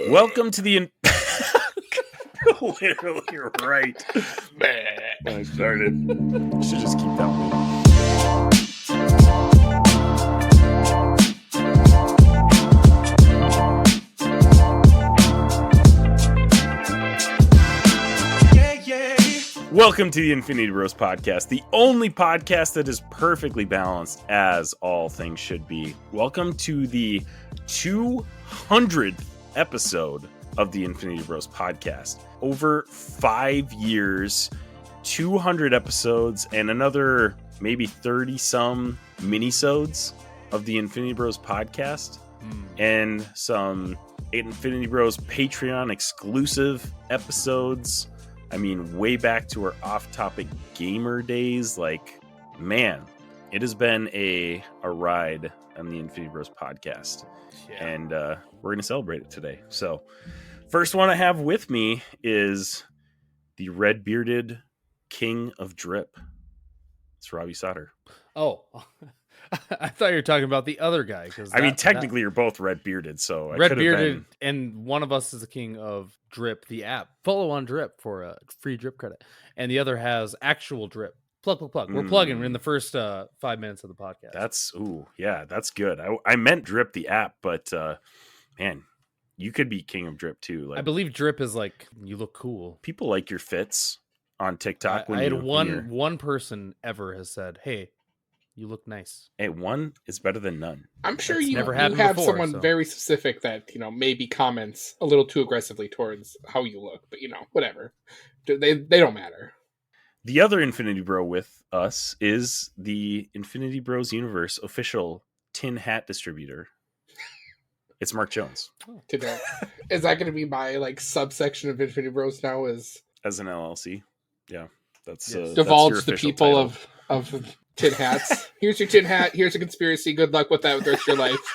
Welcome to the... Literally, you're right. When I started. Should just keep that one. Welcome to the Infinity Bros podcast, the only podcast that is perfectly balanced as all things should be. Welcome to the 200th episode of the Infinity Bros podcast. Over 5 years, 200 episodes, and another maybe 30-some minisodes of the Infinity Bros podcast, and some Infinity Bros Patreon exclusive episodes. I mean, way back to our off-topic gamer days. Like, man, it has been a ride on the Infinity Bros podcast. Yeah. And we're going to celebrate it today. So, first one I have with me is the red-bearded king of drip. It's Robbie Sauter. Oh, I thought you were talking about the other guy. I mean, technically, you're both red-bearded, so red-bearded, and one of us is the king of Drip, the app. Follow on Drip for a free drip credit, and the other has actual drip. Plug. We're plugging in the first 5 minutes of the podcast. That's good. I meant Drip, the app, but man, you could be king of Drip too. Like, I believe Drip is like you look cool. People like your fits on TikTok. I had one person ever has said, "Hey, you look nice." Hey, one is better than none. I'm sure you have someone very specific that, maybe comments a little too aggressively towards how you look, but whatever. They don't matter. The other Infinity Bro with us is the Infinity Bros Universe official tin hat distributor. It's Mark Jones. Today. Is that going to be my subsection of Infinity Bros now? As an LLC? Yeah, that's divulge the people title. of tin hats. Here's your tin hat. Here's a conspiracy. Good luck with that with the rest of your life.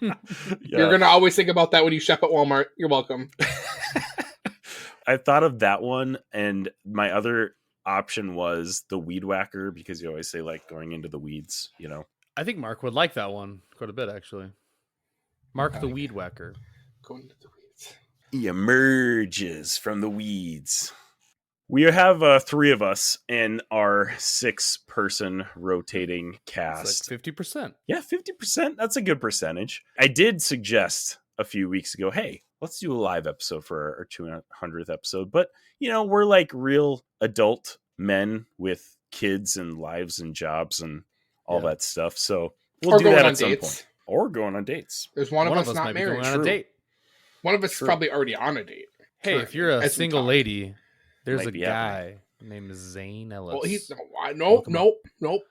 Yeah. You're gonna always think about that when you shop at Walmart. You're welcome. I thought of that one, and my other option was the weed whacker, because you always say going into the weeds. I think Mark would like that one quite a bit, actually. Mark the weed whacker. Going into the weeds. He emerges from the weeds. We have 3 of us in our 6-person rotating cast. It's like 50%. Yeah, 50%. That's a good percentage. I did suggest a few weeks ago, hey, let's do a live episode for our 200th episode. But, we're like real adult men with kids and lives and jobs and all that stuff. So we'll do that at some point. Or going on dates. There's one of us not married. On a date. One of us is probably already on a date. Hey, if you're a single lady... There's a guy named Zane Ellis. Well, he's nope.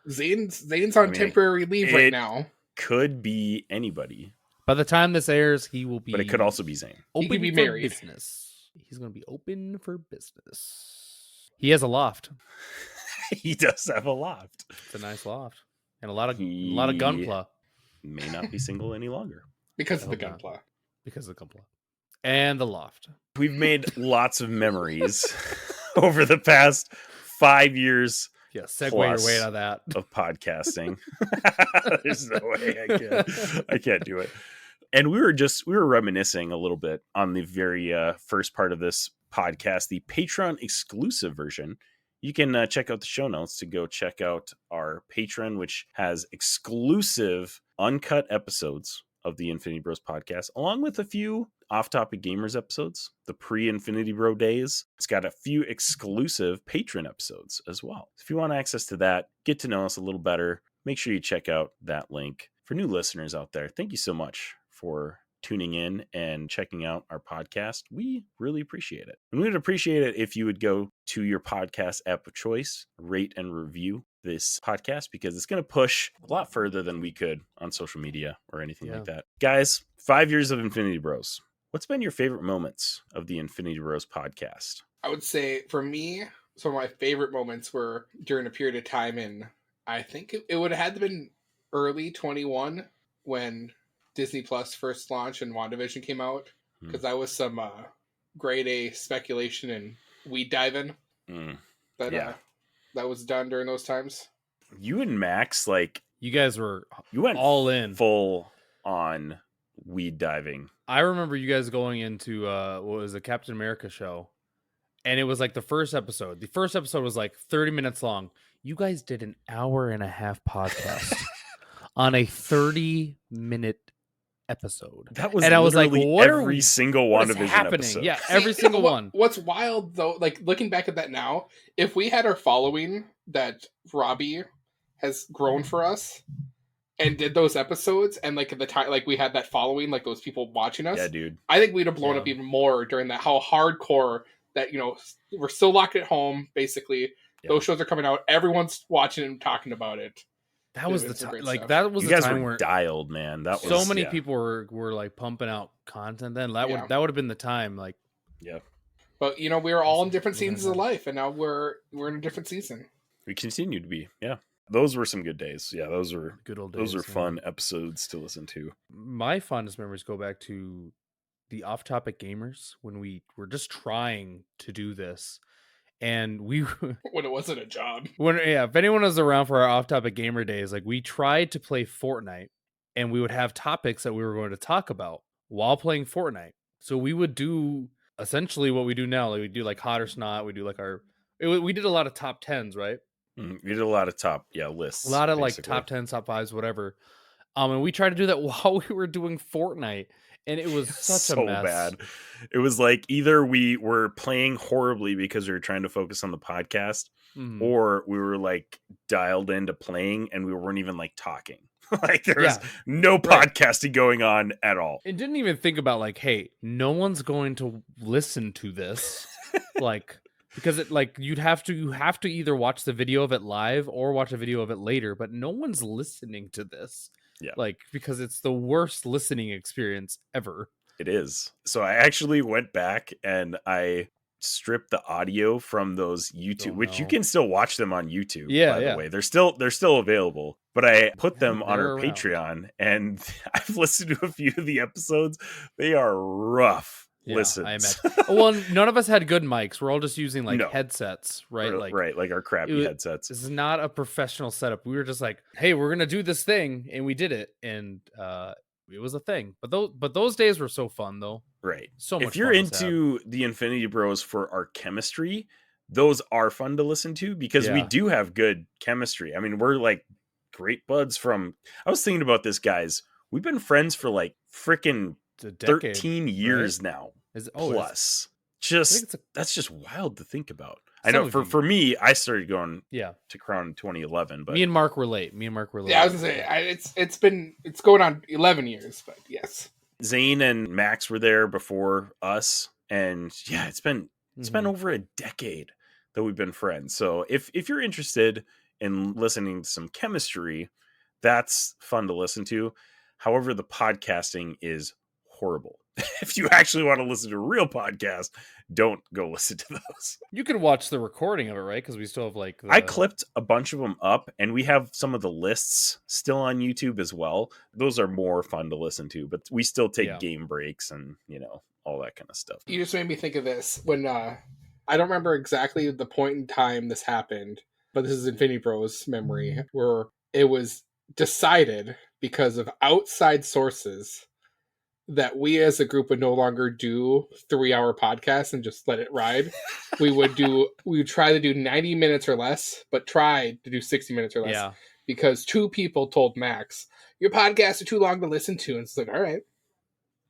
Zane's on temporary leave right now. Could be anybody. By the time this airs, he will be. But it could also be Zane. He could be married. Business. He's going to be open for business. He has a loft. He does have a loft. It's a nice loft and a lot of gunpla. May not be single any longer because of the gunpla. Because of the gunpla. And the loft. We've made lots of memories over the past 5 years. Yeah, segue your way out of that. Of podcasting. There's no way I can't do it. And we were reminiscing a little bit on the very first part of this podcast, the Patreon exclusive version. You can check out the show notes to go check out our Patreon, which has exclusive uncut episodes of the Infinity Bros podcast, along with a few off-topic gamers episodes, the pre-Infinity Bro days. It's got a few exclusive Patreon episodes as well. If you want access to that, get to know us a little better, make sure you check out that link. For new listeners out there, thank you so much for tuning in and checking out our podcast. We really appreciate it. And we would appreciate it if you would go to your podcast app of choice, rate and review this podcast, because it's going to push a lot further than we could on social media or anything like that. Guys, 5 years of Infinity Bros. What's been your favorite moments of the Infinity Bros podcast? I would say for me, some of my favorite moments were during a period of time in, I think it would have had to been early 21 when Disney Plus first launched and WandaVision came out, because that was some grade A speculation and weed diving that was done during those times. You and Max, you guys were you went all in full on weed diving. I remember you guys going into what was a Captain America show, and it was like the first episode. The first episode was like 30 minutes long. You guys did an hour and a half podcast on a 30-minute episode. That was, and I was like, what every single WandaVision episode. Yeah, every single one. What's wild though, like looking back at that now, if we had our following that Robbie has grown for us and did those episodes, and like at the time, like we had that following, like those people watching us. Yeah, dude. I think we'd have blown up even more during that. How hardcore that, you know, we're still locked at home. Basically, those shows are coming out. Everyone's watching and talking about it. That was the time. Like stuff. that was you the guys time were where dialed, man. That was so many people were like pumping out content. Then that would have been the time. Like, yeah. But you know, we were all in different seasons of life, and now we're in a different season. We continue to be. Yeah. Those were some good days. Yeah, those were good old days. Those are fun episodes to listen to. My fondest memories go back to the Off-Topic Gamers when we were just trying to do this, and we when it wasn't a job. If anyone was around for our Off-Topic Gamer days, like we tried to play Fortnite, and we would have topics that we were going to talk about while playing Fortnite. So we would do essentially what we do now. Like we do like Hot or Snot. We do like we did a lot of top 10s, right? We did a lot of lists. A lot of basically. like top 10s, top 5s, whatever. And we tried to do that while we were doing Fortnite, and it was such a mess. Bad. It was like either we were playing horribly because we were trying to focus on the podcast, or we were like dialed into playing and we weren't even like talking. Like there was no podcasting going on at all. And didn't even think about like, hey, no one's going to listen to this, like. Because it like you have to either watch the video of it live or watch a video of it later, but no one's listening to this. Yeah. Like, because it's the worst listening experience ever. It is. So I actually went back and I stripped the audio from those YouTube, which you can still watch them on YouTube. Yeah, by the way, they're still available. But I put them on our around. Patreon, and I've listened to a few of the episodes. They are rough. Listens. I imagine. Well, none of us had good mics. We're all just using like headsets, right? Like our crappy headsets. This is not a professional setup. We were just like, hey, we're gonna do this thing, and we did it, and it was a thing. But those days were so fun, though. Right. So much. If you're into the Infinity Bros for our chemistry, those are fun to listen to because we do have good chemistry. I mean, we're like great buds from. I was thinking about this, guys. We've been friends for like freaking 13 years now. Plus. That's just wild to think about. I know for me, I started going to Crown in 2011, but me and Mark were late. Yeah, I was gonna say it's going on 11 years, but yes. Zane and Max were there before us, and it's been over a decade that we've been friends. So if you're interested in listening to some chemistry, that's fun to listen to. However, the podcasting is horrible. If you actually want to listen to a real podcast, don't go listen to those. You can watch the recording of it, right? Because we still have like I clipped a bunch of them up, and we have some of the lists still on YouTube as well. Those are more fun to listen to, but we still take game breaks and all that kind of stuff. You just made me think of this when I don't remember exactly the point in time this happened, but this is Infinity Bros memory where it was decided because of outside sources that we as a group would no longer do 3-hour podcasts and just let it ride. we would try to do 90 minutes or less, but try to do 60 minutes or less. Yeah. Because 2 people told Max, your podcasts are too long to listen to. And it's like, all right.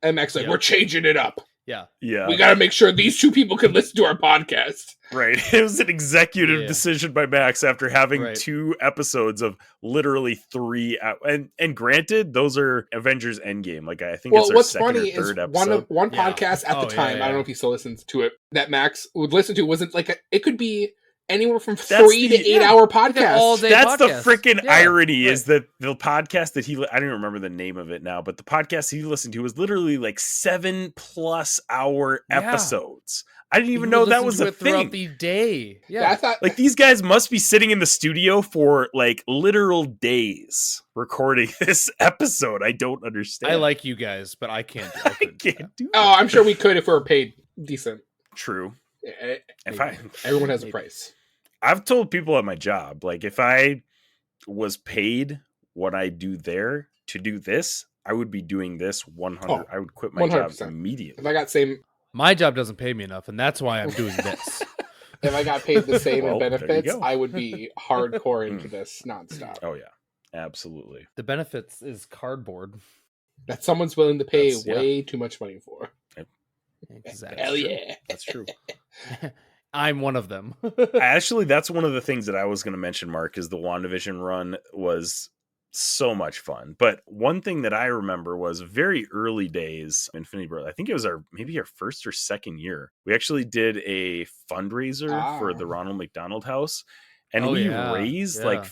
And Max like, we're changing it up. Yeah. We got to make sure these 2 people can listen to our podcast. Right. It was an executive decision by Max after having 2 episodes of literally 3 and granted, those are Avengers Endgame. Like I think it's our second or third episode. One podcast at the time, I don't know if he still listens to it, that Max would listen to wasn't like it could be anywhere from 3 to 8 hour podcasts. That's the freaking irony is that the podcast that I don't remember the name of it now, but the podcast he listened to was literally like 7+ hour episodes. I didn't even know that was a thing. Throughout the day. Yeah. I thought like these guys must be sitting in the studio for like literal days recording this episode. I don't understand. I like you guys, but I can't. I can't do that. Oh, I'm sure we could if we were paid decent. True. Everyone has a price. I've told people at my job, like if I was paid what I do there to do this, I would be doing this 100. Oh, I would quit my job 100%. immediately. If I got same, My job doesn't pay me enough, and that's why I'm doing this. if I got paid the same Well, in there you benefits, go. I would be hardcore into this nonstop. Oh yeah, absolutely. The benefits is cardboard. That someone's willing to pay That's- yeah. way too much money for. Exactly. Hell true. yeah. That's true. I'm one of them. Actually, that's one of the things that I was going to mention, Mark, is the WandaVision run was so much fun. But one thing that I remember was very early days Infinity Bros. I think it was maybe our first or second year. We actually did a fundraiser for the Ronald McDonald House. And we raised like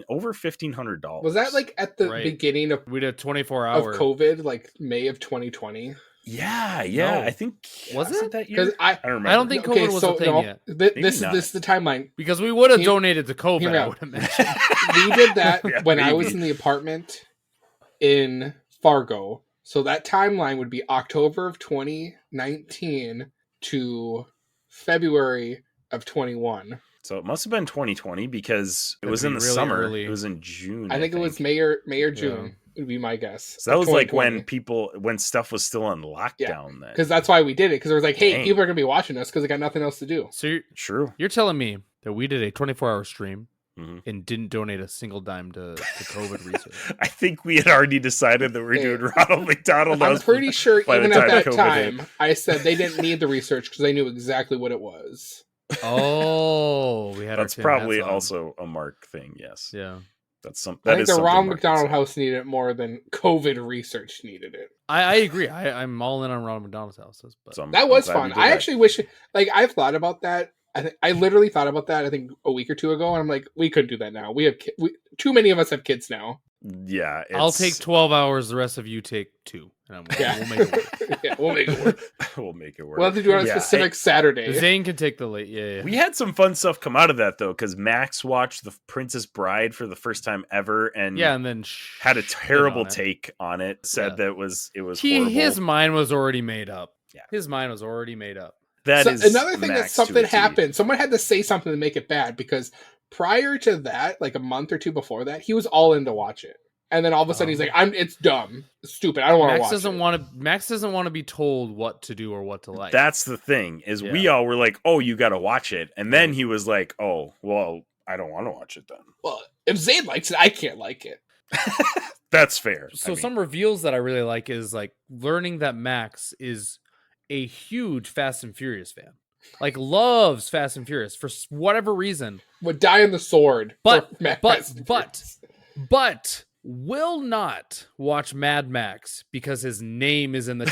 over $1,500. Was that like at the beginning of we did 24 hours of COVID, like May of 2020? Yeah. No. I think was it that year? Because I don't remember. I don't think COVID was a thing yet. This is the timeline. Because we would have donated to COVID, I would have mentioned. We did that when maybe. I was in the apartment in Fargo. So that timeline would be October of 2019 to February of 21. So it must have been 2020 because it was in the summer. Early. It was in June. I think it was May or June would be my guess. So that was like when stuff was still on lockdown then. Because that's why we did it. Because it was like, hey, Dang. people are going to be watching us because they got nothing else to do. So True. you're telling me that we did a 24-hour stream and didn't donate a single dime to COVID research? I think we had already decided that we were doing Ronald McDonald. I'm pretty sure by the even at time that COVID time, hit. I said they didn't need the research because they knew exactly what it was. Oh, we had That's our probably hats on. also a Mark thing. Yes. Yeah. That's some. I That think is the something Ronald Mark would McDonald say. House needed it more than COVID research needed it. I agree. I'm all in on Ronald McDonald's houses, but So That was I'm glad we fun. did I that. actually wish, like, I've thought about that. I literally thought about that. I think a week or two ago, and I'm like, we couldn't do that now. We have too many of us have kids now. Yeah. I'll take 12 hours. The rest of you take 2, and we'll make it work. Yeah, we'll make it work. We'll make it work. We'll have to do it on a Yeah, specific Saturday. Zane can take the late. Yeah. We had some fun stuff come out of that though, because Max watched The Princess Bride for the first time ever, and And then had a terrible on it. take on it. Said that it was horrible. His mind was already made up. Yeah. His mind was already made up. That So, is another thing that Max to a something T. happened. Someone had to say something to make it bad because prior to that, like a month or two before that, he was all in to watch it. And then all of a sudden he's like, "It's dumb, it's stupid. I don't want to watch it." Max doesn't want to be told what to do or what to like. That's the thing is we all were like, "Oh, you got to watch it," and then he was like, "Oh, well, I don't want to watch it then." Well, if Zane likes it, I can't like it. That's fair. So some reveals that I really like is like learning that Max is a huge Fast and Furious fan. Like loves Fast and Furious for whatever reason. Would die on the sword. But for will not watch Mad Max because his name is in the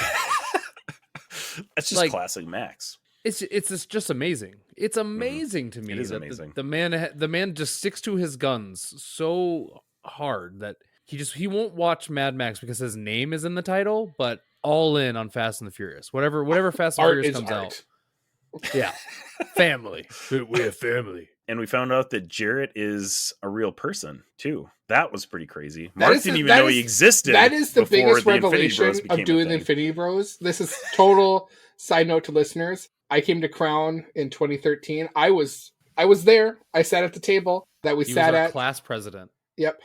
That's just like, classic Max. It's just amazing. It's amazing to me. It is that amazing. The man just sticks to his guns so hard that he won't watch Mad Max because his name is in the title, but all in on Fast and the Furious. Whatever Fast and art Furious is comes art. out. Yeah. Family. We have family. And we found out that Jarrett is a real person too. That was pretty crazy. That Mark is didn't the- even that know is- he existed. That is the before biggest the Infinity revelation Bros of became a doing the thing. Infinity Bros. This is total side note to listeners. I came to Crown in 2013. I was there. I sat at the table that we He sat was our at. class president. Yep.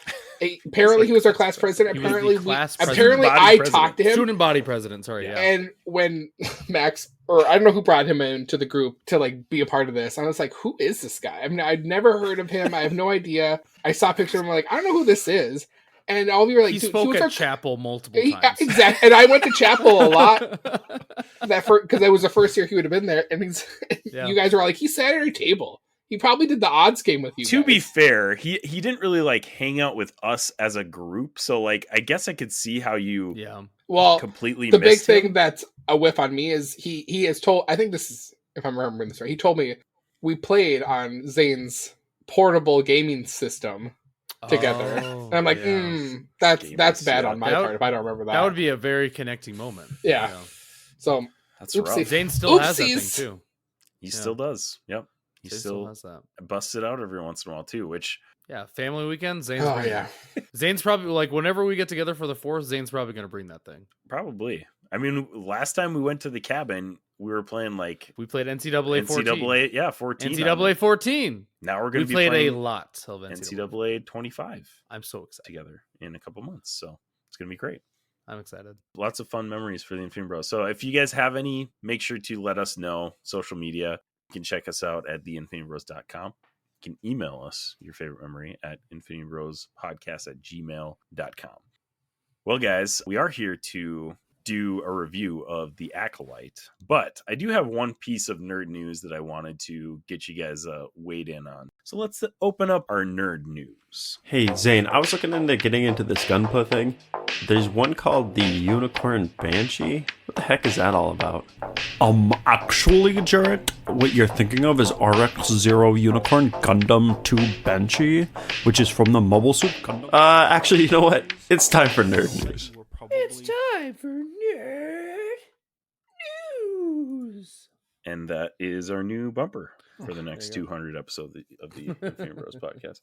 Apparently, he was our class president. He was the Apparently, class apparently, president. I Body talked to him. Student body president. Sorry. Yeah. And when Max, or I don't know who brought him into the group to like be a part of this, I was like, "Who is this guy?" I mean, I'd never heard of him. I have no idea. I saw a picture of him. I'm like, I don't know who this is. And all of you were like, he "Dude, spoke was at our chapel multiple times. Exactly. And I went to chapel a lot because it was the first year he would have been there. And you guys were all like, he sat at our table. He probably did the odds game with you. To guys. be fair, he didn't really like hang out with us as a group. So like, I guess I could see how you completely the big missed him. thing that's a whiff on me is he has told, I think this is, if I'm remembering this right, he told me we played on Zane's portable gaming system together. And I'm like, that's bad on my part if I don't remember that. That would be a very connecting moment. Yeah. So that's rough. Zane still has that thing too. He still does. Yep. He Zane still has that. Busts it out every once in a while too, which family weekend. Zane's Zane's probably like whenever we get together for the 4th, Zane's probably going to bring that thing. Probably. I mean, last time we went to the cabin, we were playing we played NCAA 14. 14. NCAA 14. Now we're going to be played playing a lot of NCAA 25. I'm so excited together in a couple months, so it's going to be great. I'm excited. Lots of fun memories for the Infinity Bros. So if you guys have any, make sure to let us know. Social media. You can check us out at theinfinitybros.com. You can email us your favorite memory at infinitybrospodcast@gmail.com. Well, guys, we are here to do a review of The Acolyte, but I do have one piece of nerd news that I wanted to get you guys weighed in on. So let's open up our nerd news. Hey, Zane, I was looking into getting into this Gunpla thing. There's one called the Unicorn Banshee. What the heck is that all about? Actually, Jarrett, what you're thinking of is RX-0 Unicorn Gundam 2 Banshee, which is from the Mobile Suit Gundam. Actually, you know what? It's time for nerd news. It's time for nerd news. And that is our new bumper for the next 200 episodes of the Infinity Bros podcast.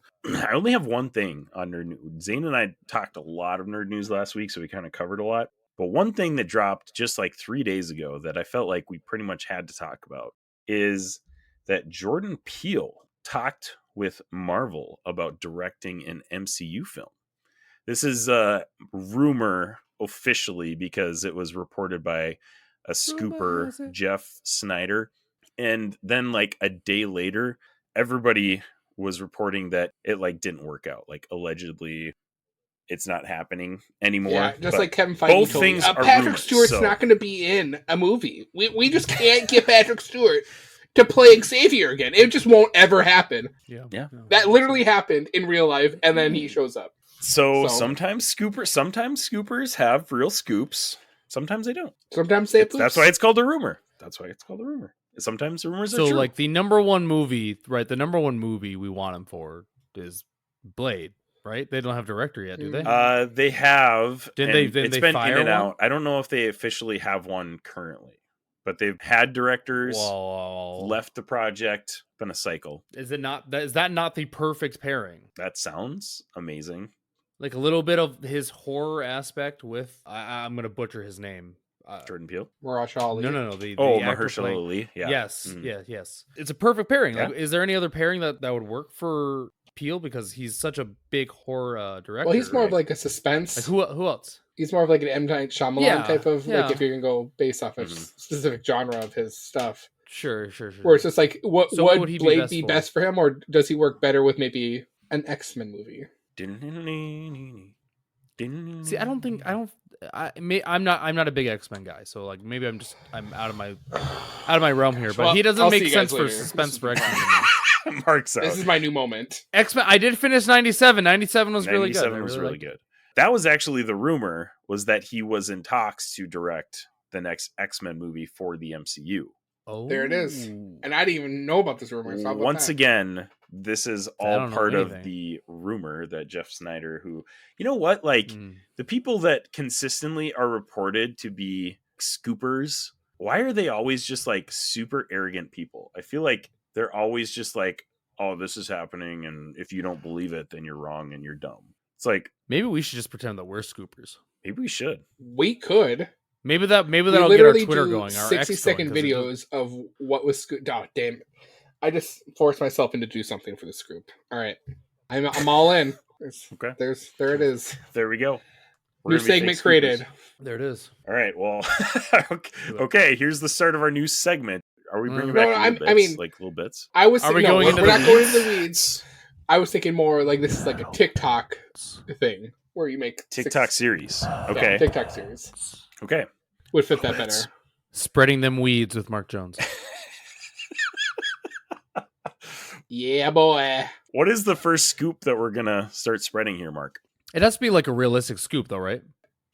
I only have one thing on nerd news. Zane and I talked a lot of nerd news last week, so we kind of covered a lot. But one thing that dropped just like 3 days ago that I felt like we pretty much had to talk about is that Jordan Peele talked with Marvel about directing an MCU film. This is a rumor officially because it was reported by a scooper, Jeff Snyder. And then like a day later, everybody was reporting that it like didn't work out. Like allegedly it's not happening anymore. Yeah, just but like Kevin Feige both told me. things are Patrick rumors, Stewart's so- not going to be in a movie. We just can't get Patrick Stewart to play Xavier again. It just won't ever happen. Yeah. That literally happened in real life, and then he shows up. So sometimes scoopers have real scoops. Sometimes they don't. Sometimes they have That's why it's called a rumor. Sometimes rumors are So true. like the number one movie, right? The number one movie we want him for is Blade, right? They don't have director yet, do they? They have. Did and they it's they been fire in and one? out. I don't know if they officially have one currently, but they've had directors Whoa. left the project. Been a cycle. Is that not the perfect pairing? That sounds amazing. Like a little bit of his horror aspect with I'm gonna butcher his name. Jordan Peele. Mahershala Ali. No. The actor Mahershala playing- Ali. Yeah. Yes, Mhm. yes. It's a perfect pairing. Like, Yeah. is there any other pairing that would work for Peele because he's such a big horror director? Well, he's more of right? like a suspense. Like who else? He's more of like an M. Night Shyamalan Yeah, type of, yeah. like if you're going to go based off a Mhm. specific genre of his stuff. Sure. Where it's just like, So what would would he be Blade best be for? best for him, or does he work better with maybe an X-Men movie? See, I'm not a big X-Men guy, so like maybe I'm out of my realm here. But Well, he doesn't I'll make see you sense guys for later. suspense for X-Men. to me. Mark's out. This is my new moment. X-Men. I did finish 97. 97 was really good. 97 was really good. That was actually the rumor, was that he was in talks to direct the next X-Men movie for the MCU. Oh, There it is. And I didn't even know about this rumor. So how about Once that? again, this is I all don't know part of anything. the rumor that Jeff Snyder, who, you know what, like Mm. the people that consistently are reported to be scoopers, why are they always just like super arrogant people? I feel like they're always just like, oh, this is happening, and if you don't believe it, then you're wrong and you're dumb. It's like, Maybe we should just pretend that we're scoopers. maybe we should. We could. Maybe that'll We get our literally Twitter do going. Our 60-second X going, 'cause it videos of what was oh, damn it. I just forced myself into do something for this group. All right. I'm all in. Okay. There it is. There we go. We're New gonna be segment fake created. scoopers. There it is. All right. Well, okay. Here's the start of our new segment. Are we bringing No, back little bits? I mean- like little bits? I was Are we thinking, going we're into not the going into the weeds. I was thinking more like this is like a TikTok thing where you make TikTok series. Okay. TikTok series Okay. would fit that Let's- better. Spreading them weeds with Mark Jones. Yeah, boy. What is the first scoop that we're gonna start spreading here, Mark? It has to be like a realistic scoop, though, right?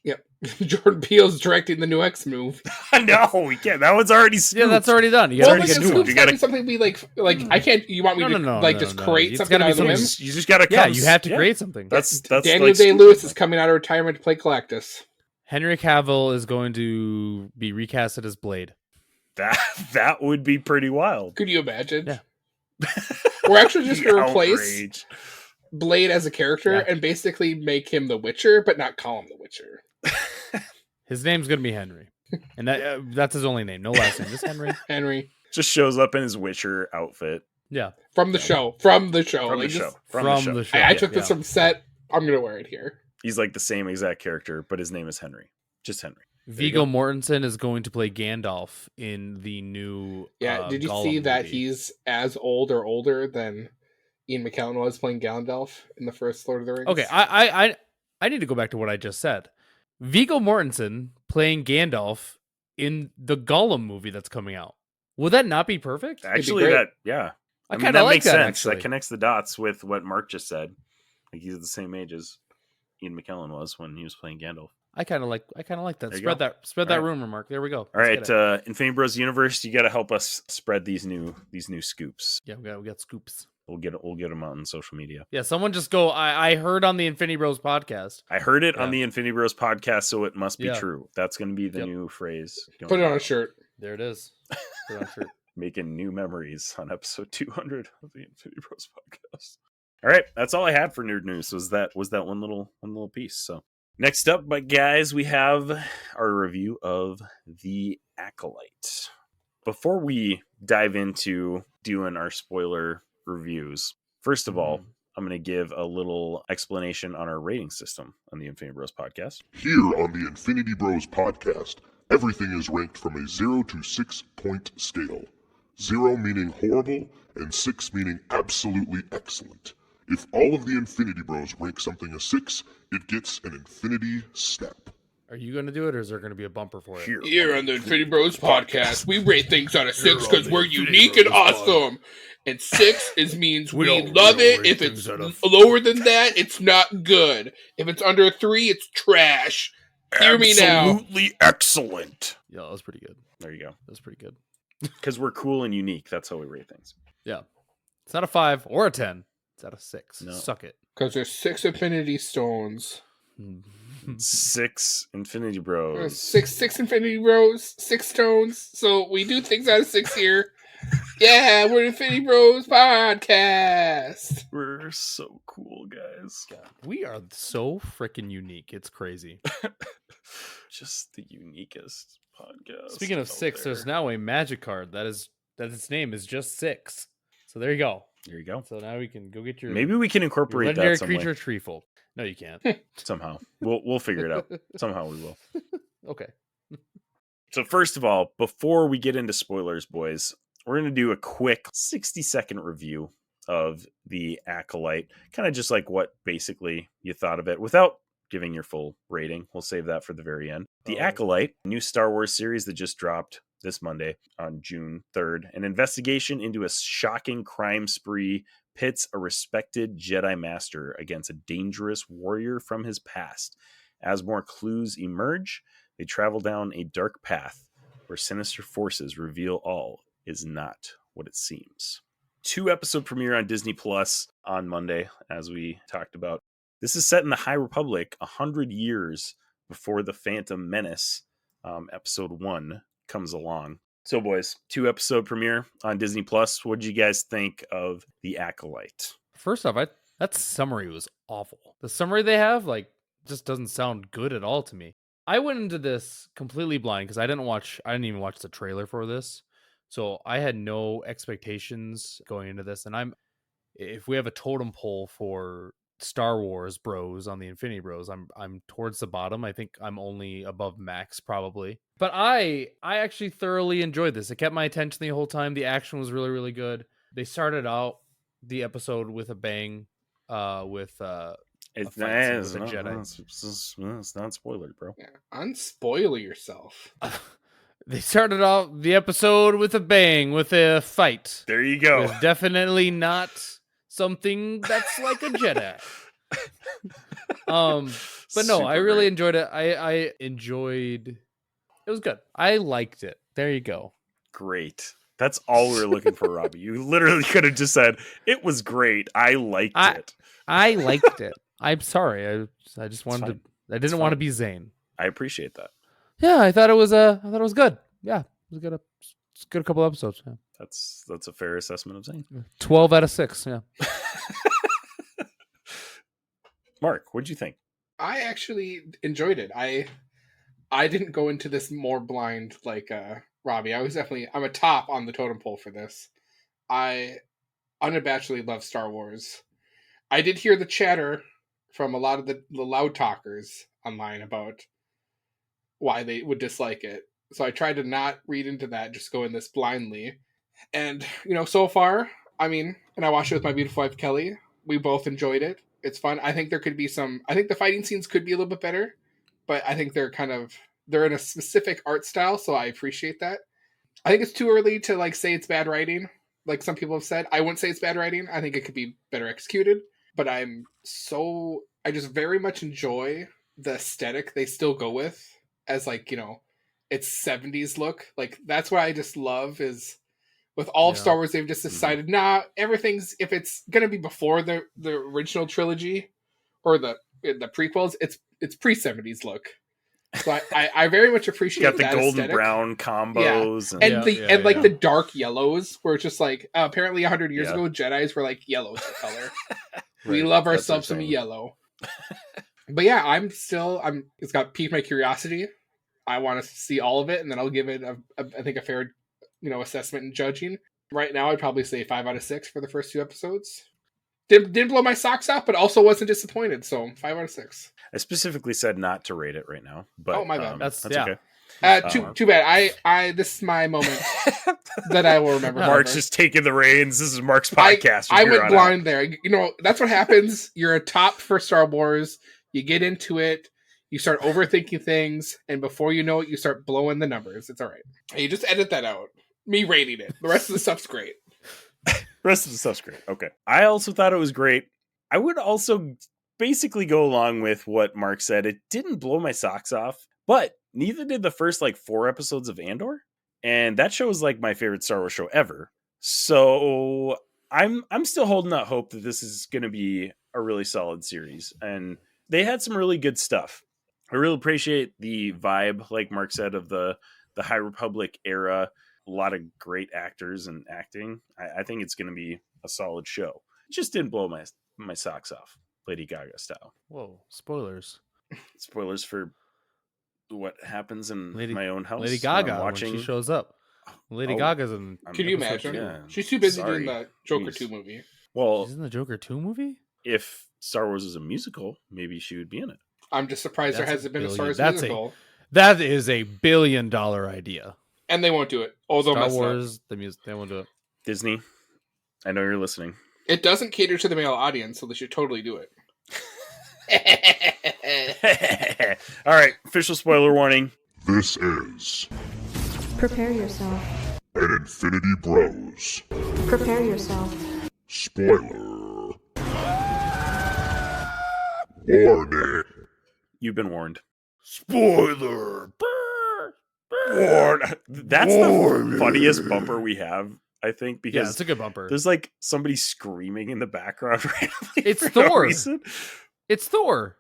Yep. Jordan Peele's directing the new X move. No, we can't. That one's already scooped. Yeah, that's already done. You Well, gotta like get a new scoop. ones. scoop's You gotta gotta- be something be like I can't. You want me to like just create It's something gotta out be of the whim? something You just gotta. Yeah, come- you have to yeah. create something. That's Daniel like Day scoop. Lewis is coming out of retirement to play Galactus. Henry Cavill is going to be recasted as Blade. That would be pretty wild. Could you imagine? Yeah. We're actually just The gonna replace outrage. Blade as a character Yeah. and basically make him the Witcher, but not call him the Witcher. His name's gonna be Henry, and that's his only name. No last name, just Henry. Henry Just shows up in his Witcher outfit Yeah, from the show. From the show. from the Like, show. just- From the show. I Yeah, took this yeah. from set. I'm gonna wear it here. He's like the same exact character, but his name is Henry. Just Henry. Viggo Mortensen is going to play Gandalf in the new Did you Gollum see that movie. he's as old or older than Ian McKellen was playing Gandalf in the first Lord of the Rings? Okay, I need to go back to what I just said. Viggo Mortensen playing Gandalf in the Gollum movie that's coming out. Would that not be perfect? Actually, great. I kind of like makes that, sense. actually. That connects the dots with what Mark just said. Like he's the same age as Ian McKellen was when he was playing Gandalf. I kind of like that. There you go. Spread that All right. rumor, Mark. There we go. All right, Infinity Bros Universe, you got to help us spread these new scoops. Yeah, we got scoops. We'll get them out on social media. Yeah, someone just go. I heard on the Infinity Bros podcast. I heard it on the Infinity Bros podcast, so it must be Yeah. true. That's going to be the new phrase. Put it on a shirt. There it is. Put it on a shirt. Making new memories on episode 200 of the Infinity Bros podcast. All right, that's all I had for nerd news. Was that one little piece. So next up, but guys, we have our review of The Acolyte. Before we dive into doing our spoiler reviews, first of all, I'm going to give a little explanation on our rating system on the Infinity Bros podcast. Here on the Infinity Bros podcast, everything is ranked from a 0 to 6 point scale. 0 meaning horrible, and 6 meaning absolutely excellent. If all of the Infinity Bros rank something a 6, it gets an Infinity Step. Are you going to do it, or is there going to be a bumper for it? Here on the Infinity Bros podcast, we rate things on a 6 because we're unique and awesome. And 6 means we love it. If it's lower than that, it's not good. If it's under 3, it's trash. Hear me now. Absolutely excellent. Yeah, that was pretty good. There you go. That was pretty good. Because we're cool and unique. That's how we rate things. Yeah. It's not a 5 or a 10. It's at a 6. No. Suck it. Because there's 6 Infinity Stones. 6 Infinity Bros. 6 Infinity Bros. 6 stones. So we do things out of 6 here. Yeah, we're Infinity Bros podcast. We're so cool, guys. God, we are so freaking unique. It's crazy. Just the uniquest podcast. Speaking of 6, there's now a magic card that its name is just 6. So there you go. There you go. So now we can go get your Maybe we can incorporate that legendary some creature way. treeful. No, you can't. Somehow. We'll figure it out. Somehow we will. Okay. So first of all, before we get into spoilers, boys, we're going to do a quick 60-second review of The Acolyte. Kind of just like what basically you thought of it without giving your full rating. We'll save that for the very end. The Acolyte, new Star Wars series that just dropped this Monday on June 3rd. An investigation into a shocking crime spree pits a respected Jedi Master against a dangerous warrior from his past. As more clues emerge, they travel down a dark path where sinister forces reveal all is not what it seems. 2-episode premiere on Disney Plus on Monday, as we talked about. This is set in the High Republic 100 years before The Phantom Menace, episode 1, comes along. So, boys, 2-episode premiere on Disney Plus. What did you guys think of The Acolyte? First off, that summary was awful. The summary they have, just doesn't sound good at all to me. I went into this completely blind because I didn't even watch the trailer for this. So I had no expectations going into this. And if we have a totem pole for Star Wars bros on the Infinity Bros, I'm towards the bottom. I think I'm only above Max probably. But I actually thoroughly enjoyed this. It kept my attention the whole time. The action was really, really good. They started out the episode with a bang, with It's not spoiler, bro. Yeah, unspoil yourself. They started out the episode with a bang, with a fight. There you go. It's definitely not something that's like a Jedi. But no, Super I really great. enjoyed it. I enjoyed. It was good. I liked it. There you go. Great. That's all we were looking for, Robbie. You literally could have just said, it was great. I liked it. I liked it. I'm sorry. I just wanted fine. to. I didn't want to be Zane. I appreciate that. Yeah, I thought it was good. Yeah, it was good. It's a good couple episodes. Yeah. That's a fair assessment of Zane. 12 out of 6. Yeah. Mark, what'd you think? I actually enjoyed it. I didn't go into this more blind like Robbie. I'm a top on the totem pole for this. I unabashedly love Star Wars. I did hear the chatter from a lot of the loud talkers online about why they would dislike it. So I tried to not read into that, just go in this blindly. And, so far, I watched it with my beautiful wife, Kelly. We both enjoyed it. It's fun. I think there could be I think the fighting scenes could be a little bit better, but I think they're in a specific art style, so I appreciate that. I think it's too early to say it's bad writing, like some people have said. I wouldn't say it's bad writing. I think it could be better executed, but I just very much enjoy the aesthetic they still go with as it's 70s look. That's what I just love is with all of Star Wars, they've just decided, everything's, if it's going to be before the original trilogy or the prequels, it's pre-70s look. So I very much appreciate got the that golden aesthetic. brown combos and the dark yellows, where it's just apparently 100 years ago Jedis were yellow the color. We love ourselves some yellow. But yeah, it's got piqued my curiosity. I want to see all of it, and then I'll give it I think a fair assessment and judging. Right now I'd probably say 5 out of 6 for the first 2 episodes. Didn't blow my socks off, but also wasn't disappointed, so 5 out of 6. I specifically said not to rate it right now, but my bad. That's okay. Too bad. I this is my moment that I will remember. Mark's just taking the reins. This is Mark's podcast. I went blind there. That's what happens. You're a top for Star Wars. You get into it. You start overthinking things, and before you know it, you start blowing the numbers. It's all right. Hey, just edit that out. Me rating it. The rest of the stuff's great. Okay. I also thought it was great. I would also basically go along with what Mark said. It didn't blow my socks off, but neither did the first 4 episodes of Andor. And that show is my favorite Star Wars show ever. So I'm still holding out hope that this is going to be a really solid series. And they had some really good stuff. I really appreciate the vibe, like Mark said, of the High Republic era. A lot of great actors and acting. I think it's going to be a solid show. It just didn't blow my socks off, Lady Gaga style. Whoa, spoilers. Spoilers for what happens in Lady, my own house. Lady Gaga, when she shows up. Lady Gaga's in... Can you imagine? Yeah. She's too busy doing the Joker 2 movie. Well, she's in the Joker 2 movie? If Star Wars is a musical, maybe she would be in it. I'm just surprised there hasn't been a Star Wars musical. That is a $1 billion idea. And they won't do it. Although Star Wars, the music, they won't do it. Disney, I know you're listening. It doesn't cater to the male audience, so they should totally do it. All right, official spoiler warning. This is... Prepare yourself. An Infinity Bros. Prepare yourself. Spoiler. Warning. You've been warned. Spoiler. Warn. That's the funniest bumper we have, I think, because it's a good bumper. There's somebody screaming in the background randomly. It's for no Thor. reason. It's Thor.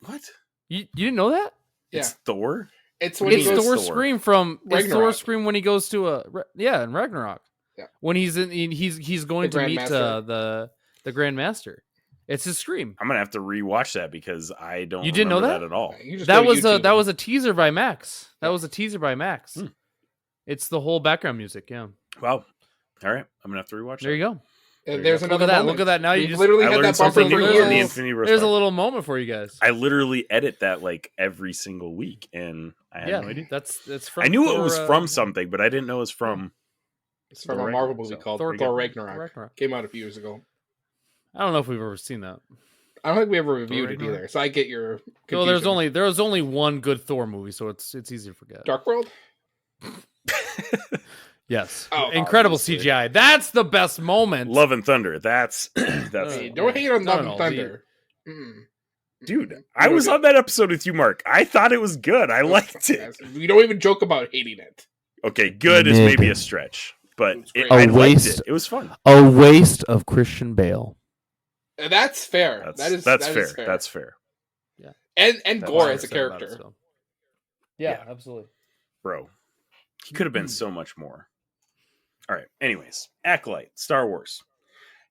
What? You didn't know that? Yeah. It's Thor? It's when it's Thor's Thor? scream from Ragnarok. It's Thor's scream when he goes to in Ragnarok. Yeah. When he's going The to meet Grandmaster. the Grand Master. It's his scream. I'm gonna have to rewatch that because I don't. You didn't know remember that at all. You just That go to YouTube. was a teaser by Max. That was a teaser by Max. It's the whole background music. Yeah. Wow. All right, I'm gonna have to rewatch. There you go. There's Look another at that. moment. Look at that. Now you We've just literally I had learned that bumper something for new on the years. Infinity Bros. There's a podcast. little moment for you guys. I literally edit that every single week, and I had no idea. That's from. I knew Thor, it was from something, but I didn't know it was from. It's from Thor a Marvel Ragnarok, movie so called there you Thor go. Ragnarok. Came out a few years ago. I don't know if we've ever seen that. I don't think we ever reviewed it Ragnarok? either, so I get your So confusion. there was only one good Thor movie, so it's easy to forget. Dark World? Yes. Oh, Incredible obviously. CGI. That's the best moment. Love and Thunder. That's Hey, don't hate on Love and no, Thunder. dude. I was on that episode with you, Mark. I thought it was good. I liked it. We don't even joke about hating it. Okay, good is maybe a stretch, but It's great. I A liked waste. it. It was fun. A waste of Christian Bale. And that's fair. That's that fair. is fair. That's fair, and That's Gore what as a Say about it character. still. Yeah, absolutely. bro. He could have been so much more. All right. Anyways, Acolyte, Star Wars.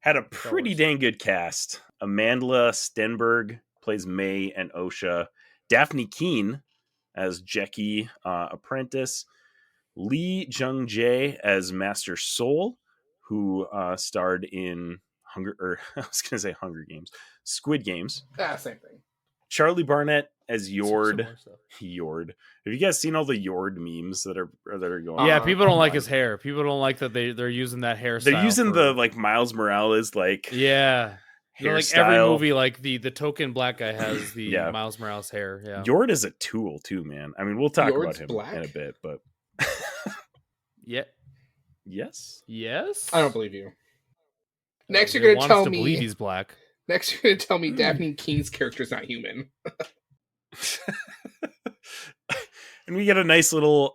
Had a pretty dang good cast. Amandla Stenberg plays May and Osha. Daphne Keane as Jecki Apprentice. Lee Jung Jae as Master Soul, who starred in Hunger Games, Squid Games. Same thing. Charlie Barnett as Some Yord. more stuff. Yord. Have you guys seen all the Yord memes that are going? Yeah, on people don't like online? his hair. People don't like that they're using that hairstyle. They're using for- the like Miles Morales like yeah. You know, like hairstyle. every movie, like the token black guy has the Yeah. Miles Morales hair. Yeah. Yord is a tool too, man. I mean, we'll talk Yord's about him black? in a bit, but Yeah. yes. Yes. I don't believe you. Next, They you're gonna want us tell to believe me. he's black. Next, you're gonna tell me Daphne King's character is not human. And we get a nice little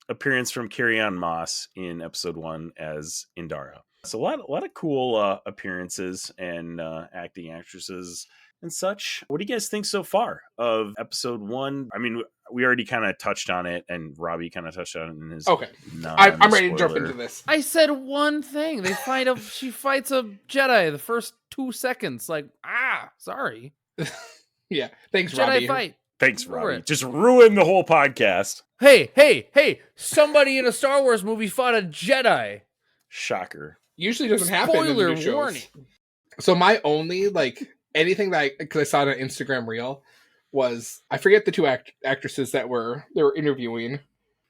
appearance from Carrie-Anne Moss in episode 1 as Indara. So a lot of cool appearances and acting actresses and such. What do you guys think so far of episode 1? I mean, we already kind of touched on it, and Robbie kind of touched on it in his. Okay, I'm ready to jump non-spoiler. into this. I said one thing. She fights a Jedi the first 2 seconds. Like, sorry. Yeah, thanks, Jedi Robbie. fight. Thanks, Over Robbie. it. Just ruined the whole podcast. Hey! Somebody in a Star Wars movie fought a Jedi. Shocker. Usually doesn't happen in the Spoiler new shows. warning. So my only anything that because I saw it on Instagram reel was I forget the two actresses that they were interviewing.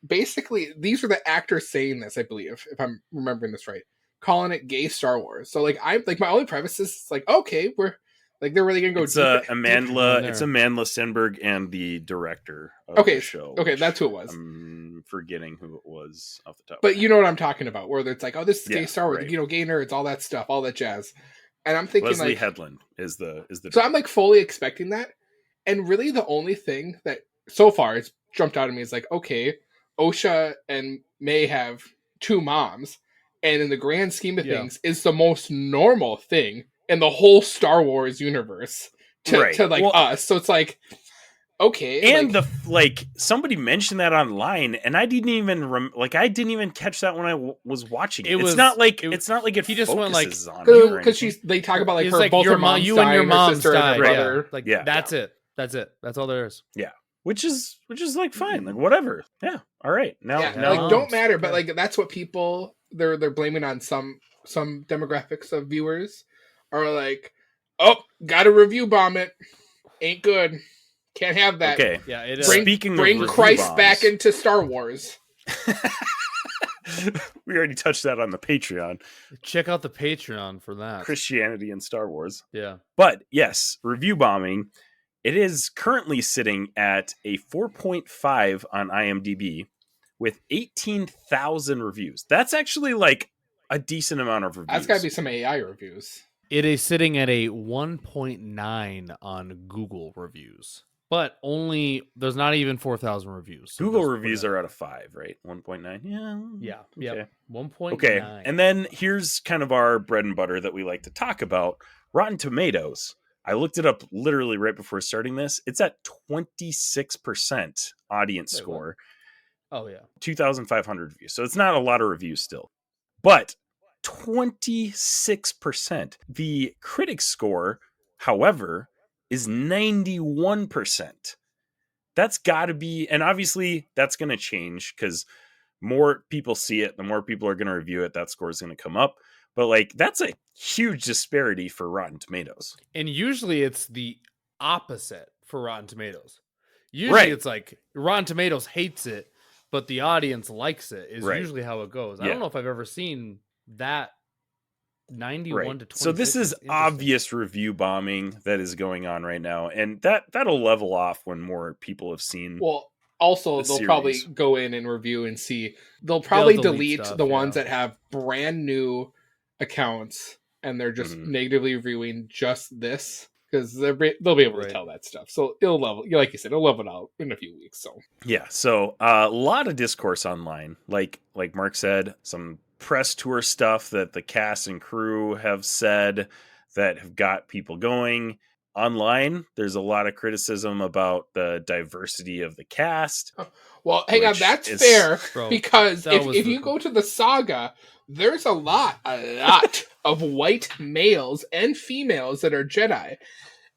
Basically, these were the actors saying this, I believe, if I'm remembering this right, calling it gay Star Wars. So I'm my only premise is okay, we're they're really gonna go. It's deep Amandla. in there. It's Amandla Stenberg and the director of the show. Okay, which that's who it was. I'm forgetting who it was off the top. But you know what I'm talking about, where it's this is gay Yeah, Star Wars, right. gay nerds, all that stuff, all that jazz. And I'm thinking Leslie Headland is the. So I'm fully expecting that. And really the only thing that so far has jumped out at me is okay, Osha and May have 2 moms, and in the grand scheme of things is the most normal thing in the whole Star Wars universe to us. So it's okay. And somebody mentioned that online, and I didn't even I didn't even catch that when I was watching it. It's not like he just went focuses on it or because they talk about He's her both your her moms you and your dying, her moms sister and her died. brother. Yeah. That's it. That's all there is. Yeah. Which is fine. Whatever. Yeah. All right. Now don't matter, but that's what people they're blaming on some demographics of viewers are gotta review bomb it. Ain't good. Can't have that. Okay. Yeah, it is. Bring Christ back into Star Wars. We already touched that on the Patreon. Check out the Patreon for that. Christianity and Star Wars. Yeah. But yes, review bombing. It is currently sitting at a 4.5 on IMDb with 18,000 reviews. That's actually a decent amount of reviews. That's got to be some AI reviews. It is sitting at a 1.9 on Google reviews. But there's not even 4,000 reviews. So Google reviews are out of 5, right? 1.9. Yeah. Okay. Yeah. 1.9. Okay. And then here's kind of our bread and butter that we like to talk about. Rotten Tomatoes. I looked it up literally right before starting this. It's at 26% audience score. Oh, yeah. 2,500 reviews. So it's not a lot of reviews still. But 26%. The critic score, however, is 91%. That's got to be, and obviously that's going to change because more people see it, the more people are going to review it, that score is going to come up. But that's a huge disparity for Rotten Tomatoes. And usually it's the opposite for Rotten Tomatoes. Usually it's Rotten Tomatoes hates it, but the audience likes it is usually how it goes. I don't know if I've ever seen that 91 to 26. So this is obvious review bombing that is going on right now, and that'll level off when more people have seen. Well, also they'll probably go in and review and see. They'll probably delete the ones that have brand new accounts and they're just negatively reviewing just this because they'll be able to tell that stuff. So it'll level, like you said, it'll level out in a few weeks. So yeah, so a lot of discourse online, like Mark said, some press tour stuff that the cast and crew have said that have got people going online. There's a lot of criticism about the diversity of the cast. Well, hang on, that's fair because if you go to the saga, there's a lot of white males and females that are Jedi,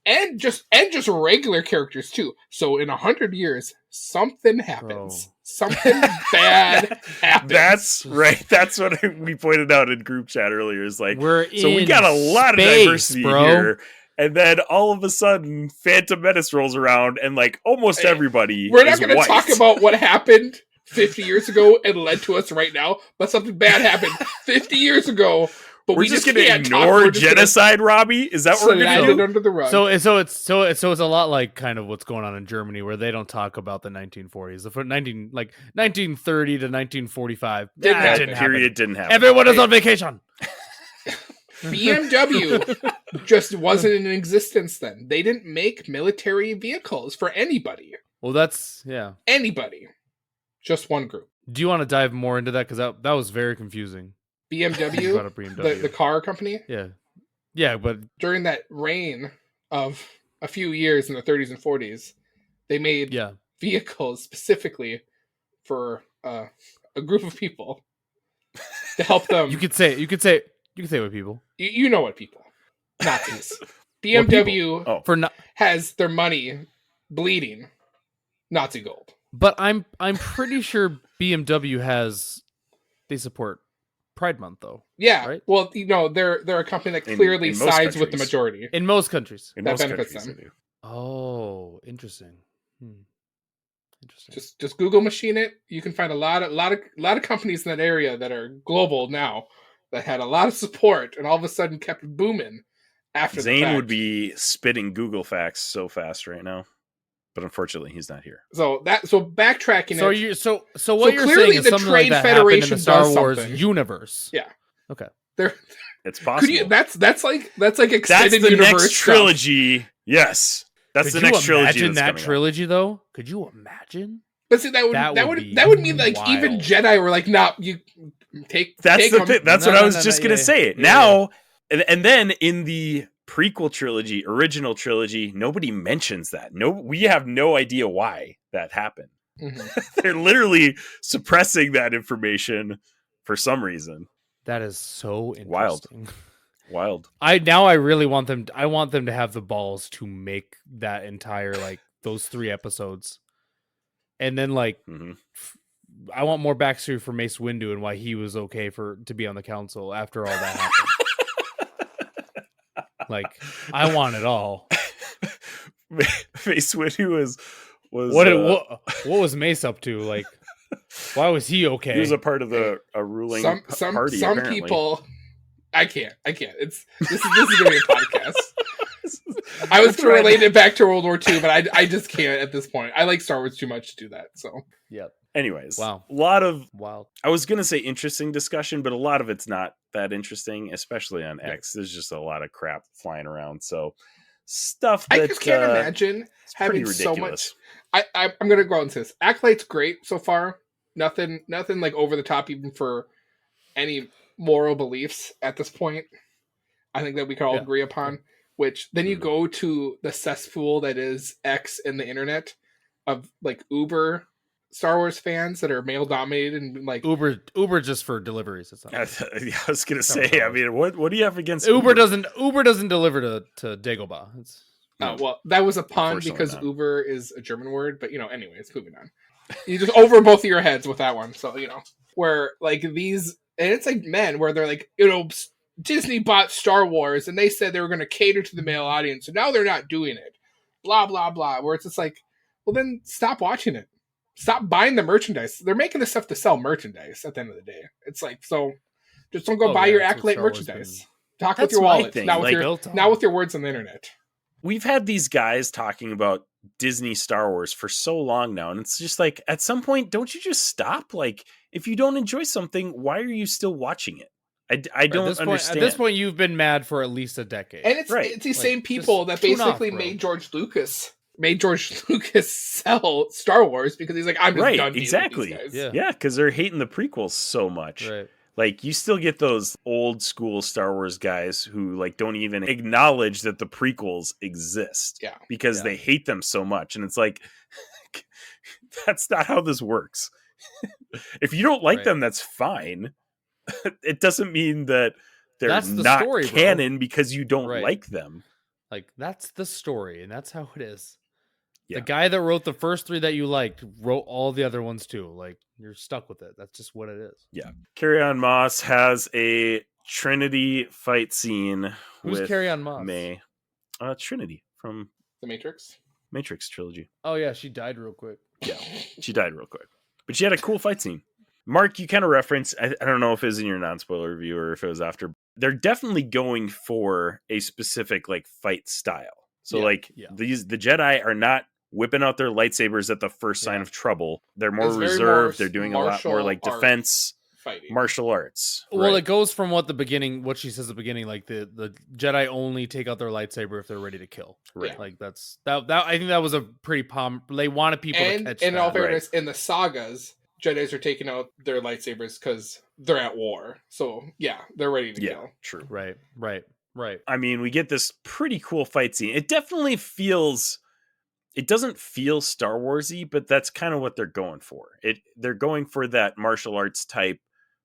and just regular characters too. So in 100 years, something happens. Something bad happens. That's right. That's what we pointed out in group chat earlier. Is we got a lot of diversity here, And then all of a sudden, Phantom Menace rolls around, and like almost everybody. We're not going to talk about what happened 50 years ago and led to us right now, but something bad happened 50 years ago. But we're just going to ignore genocide, Robbie. Is that what we're going to do? Under the rug. So it's a lot like kind of what's going on in Germany, where they don't talk about the 1940s, the 1930 to 1945. That period didn't happen. Everyone is on vacation. BMW just wasn't in existence then. They didn't make military vehicles for anybody. Well, that's anybody. Just one group. Do you want to dive more into that? Because that was very confusing. BMW, the car company. Yeah, but during that reign of a few years in the 30s and 40s, they made vehicles specifically for a group of people to help them. You could say what people. You know what people? Nazis. BMW has their money bleeding Nazi gold. But I'm pretty sure BMW they support Pride Month, though. Yeah. Right? Well, they're a company that clearly sides with the majority. In most countries. That benefits them. Oh, interesting. Interesting. Just Google machine it. You can find a lot of companies in that area that are global now that had a lot of support and all of a sudden kept booming after Zane would be spitting Google facts so fast right now. But unfortunately, he's not here. So backtracking. So what you're saying is something like that happened in the Star Wars universe. Yeah. Okay. It's possible. That's like extended the universe next trilogy. Yes, that's the next trilogy. Imagine that trilogy, though. Could you imagine? But see, that would mean like wild. Even Jedi were like, nah, you take. That's the thing. That's what I was just gonna say. Now, and then in the prequel trilogy, original trilogy, nobody mentions that. We have no idea why that happened. Mm-hmm. They're literally suppressing that information for some reason. That is so interesting. Wild. I really want them. I want them to have the balls to make that entire those 3 episodes, and then I want more backstory for Mace Windu and why he was okay to be on the council after all that happened. I want it all. Mace Windu was what was Mace up to? Why was he okay? He was a part of the ruling party. Some apparently. people, I can't. This is gonna be a podcast. I was gonna relate it back to World War II, but I just can't at this point. I like Star Wars too much to do that. So yep. Anyways, wow, a lot of wild. I was gonna say interesting discussion, but a lot of it's not that interesting, especially on X. There's just a lot of crap flying around. So stuff that I just can't imagine having so much. I'm gonna go out and say this. Acolyte's great so far. Nothing like over the top, even for any moral beliefs at this point. I think that we can all agree upon. Which then you go to the cesspool that is X and the internet of Uber Star Wars fans that are male dominated and Uber just for deliveries. It's not I was gonna say. I mean, what do you have against Uber? Uber doesn't deliver to Dagobah. Well, that was a pun because Uber is a German word, but anyways, moving on. You just over both of your heads with that one, so where these, and it's men where they're Disney bought Star Wars and they said they were going to cater to the male audience, and now they're not doing it. Blah blah blah. Where it's just well, then stop watching it. Stop buying the merchandise. They're making this stuff to sell merchandise. At the end of the day, it's so just don't go buy your Acolyte merchandise. Talk with your wallet, not with your words on the internet. We've had these guys talking about Disney Star Wars for so long now, and it's just at some point, don't you just stop? If you don't enjoy something, why are you still watching it? I don't understand. At this point, you've been mad for at least a decade. And it's these same people that basically made George Lucas sell Star Wars because he's I'm just done exactly. With these guys. Yeah, because they're hating the prequels so much. Right. You still get those old school Star Wars guys who don't even acknowledge that the prequels exist. Yeah. Because they hate them so much. And it's that's not how this works. If you don't like them, that's fine. It doesn't mean that they're not story, canon because you don't like them. That's the story, and that's how it is. Yeah. The guy that wrote the first 3 that you liked wrote all the other ones too. You're stuck with it. That's just what it is. Yeah. Carry-On Moss has a Trinity fight scene. Who's Carry-On Moss? May. Trinity from The Matrix. Matrix trilogy. Oh yeah, she died real quick. Yeah, she died real quick, but she had a cool fight scene. Mark, you kind of referenced, I don't know if it was in your non-spoiler review or if it was after. They're definitely going for a specific like fight style. So the Jedi are not whipping out their lightsabers at the first sign of trouble. They're more reserved. They're doing a lot more like defense, fighting, martial arts. Well, it goes from what she says at the beginning, like the Jedi only take out their lightsaber if they're ready to kill. Right. Like that. I think that was a pretty they wanted people to catch that. And in all fairness, in the sagas, Jedis are taking out their lightsabers because they're at war. So yeah, they're ready to kill. True. Right. I mean, we get this pretty cool fight scene. It definitely feels. It doesn't feel Star Warsy, but that's kind of what they're going for. They're going for that martial arts type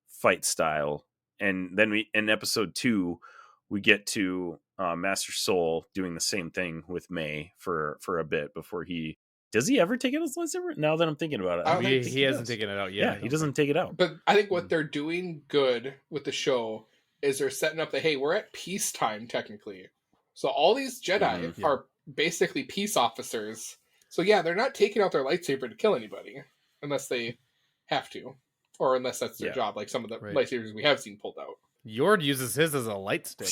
fight style, and then in episode 2 we get to Master Soul doing the same thing with May for a bit before does he ever take out his lightsaber? Now that I'm thinking about it, he hasn't taken it out yet. Yeah, he doesn't take it out. But I think what they're doing good with the show is they're setting up hey, we're at peacetime technically, so all these Jedi are basically peace officers. So yeah, they're not taking out their lightsaber to kill anybody unless they have to. Or unless that's their job, like some of the lightsabers we have seen pulled out. Yord uses his as a light stick.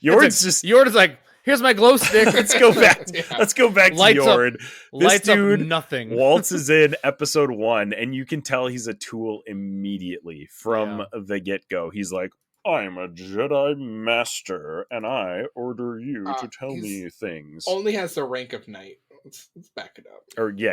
Yord's like, here's my glow stick. Let's go back. Let's go back to Yord. This dude nothing. waltzes in episode 1, and you can tell he's a tool immediately from the get-go. He's like, I'm a Jedi Master, and I order you to tell me things. Only has the rank of knight. Let's back it up. Or you're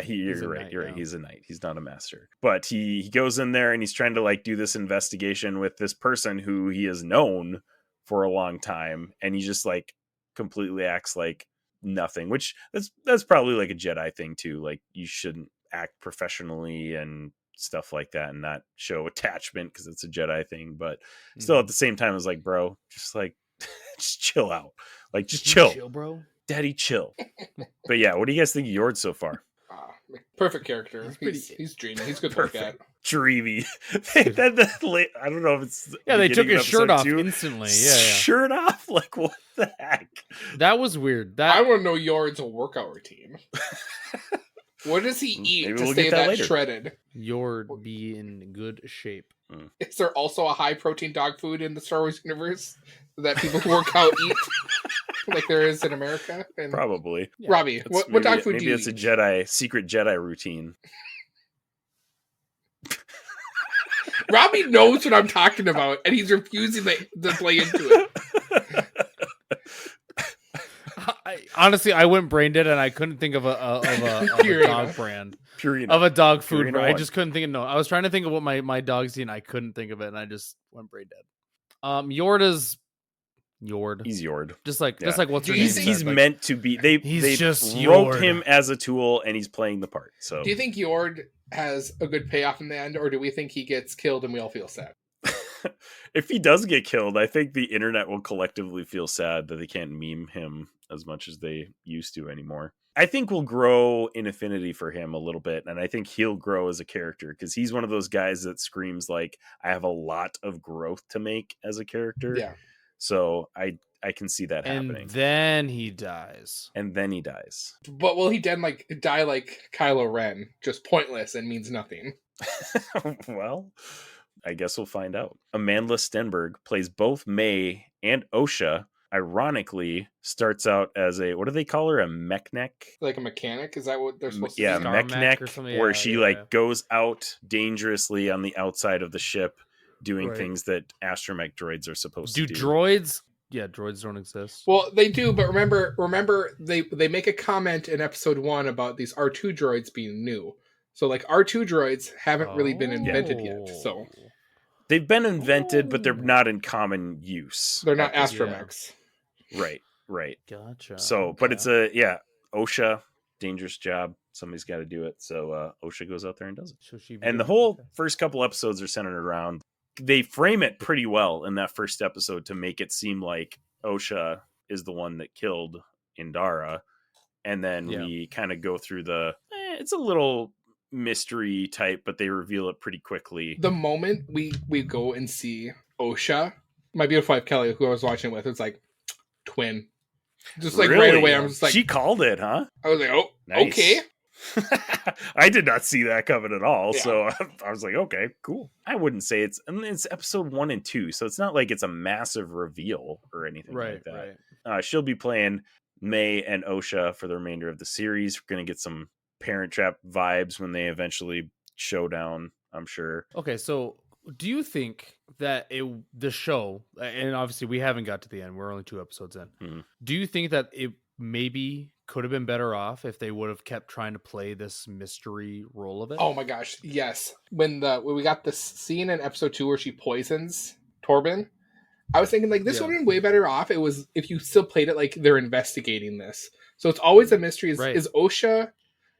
right. You're right. He's a knight. He's not a master. But he goes in there and he's trying to like do this investigation with this person who he has known for a long time, and he just like completely acts like nothing. Which that's probably like a Jedi thing too. Like you shouldn't act professionally and stuff like that and not show attachment because it's a Jedi thing. But still, at the same time, it's like, bro, just like just chill out. Like just chill, bro. Daddy, chill. But yeah, what do you guys think of Yord so far? Perfect character. He's dreamy. He's good to look at. Dreamy. I don't know if it's they took his shirt off instantly. Shirt off? Like what the heck? That was weird. I want to know Yord's workout routine. What does he eat to stay that shredded? Yord be in good shape. Is there also a high protein dog food in the Star Wars universe that people who work out eat? Like there is in America? And probably. Yeah. Robbie, what dog food do you eat? Maybe it's a secret Jedi routine. Robbie knows what I'm talking about, and he's refusing to play into it. Honestly, I went brain dead, and I couldn't think of a dog brand. Of a dog food brand. I just couldn't think of no. I was trying to think of what my dogs eat, and I couldn't think of it, and I just went brain dead. Yord is Yord. He's Yord. Just like what's her name? He's meant to be. They just rope him as a tool, and he's playing the part. So, do you think Yord has a good payoff in the end, or do we think he gets killed and we all feel sad? If he does get killed, I think the internet will collectively feel sad that they can't meme him as much as they used to anymore. I think we'll grow in affinity for him a little bit, and I think he'll grow as a character because he's one of those guys that screams like, I have a lot of growth to make as a character. Yeah. So I can see that happening. And then he dies. But will he then die like Kylo Ren, just pointless and means nothing? Well, I guess we'll find out. Amandla Stenberg plays both May and Osha. Ironically, starts out as what do they call her? A mechanic? Like a mechanic? Is that what they're supposed to be? Yeah, mechanic, where she goes out dangerously on the outside of the ship doing things that astromech droids are supposed to do. Droids? Yeah, droids don't exist. Well, they do, but remember they make a comment in episode 1 about these R2 droids being new. So like R2 droids haven't really been invented yet. So they've been invented, but they're not in common use. They're not astromechs. Right. Gotcha. So, but it's OSHA, dangerous job. Somebody's got to do it. So OSHA goes out there and does it. And the whole first couple episodes are centered around, they frame it pretty well in that first episode to make it seem like OSHA is the one that killed Indara. And then we kind of go through it's a little mystery type, but they reveal it pretty quickly. The moment we go and see OSHA, my beautiful wife Kelly, who I was watching with, it's like twin. Just like Really? right away, I'm just like, she called it, huh? I was like, oh, Nice. okay. I did not see that coming at all. Yeah. So I was like, okay, cool. I wouldn't say it's episode 1 and 2. So it's not like it's a massive reveal or anything like that. Right. She'll be playing May and Osha for the remainder of the series. We're going to get some Parent Trap vibes when they eventually show down, I'm sure. Okay, so do you think that the show, and obviously we haven't got to the end, we're only 2 episodes in. Mm-hmm. Do you think that it maybe could have been better off if they would have kept trying to play this mystery role of it? Oh my gosh, yes. When we got the scene in episode 2 where she poisons Torben, I was thinking like this would have been way better off. It was if you still played it like they're investigating this. So it's always a mystery. Is Osha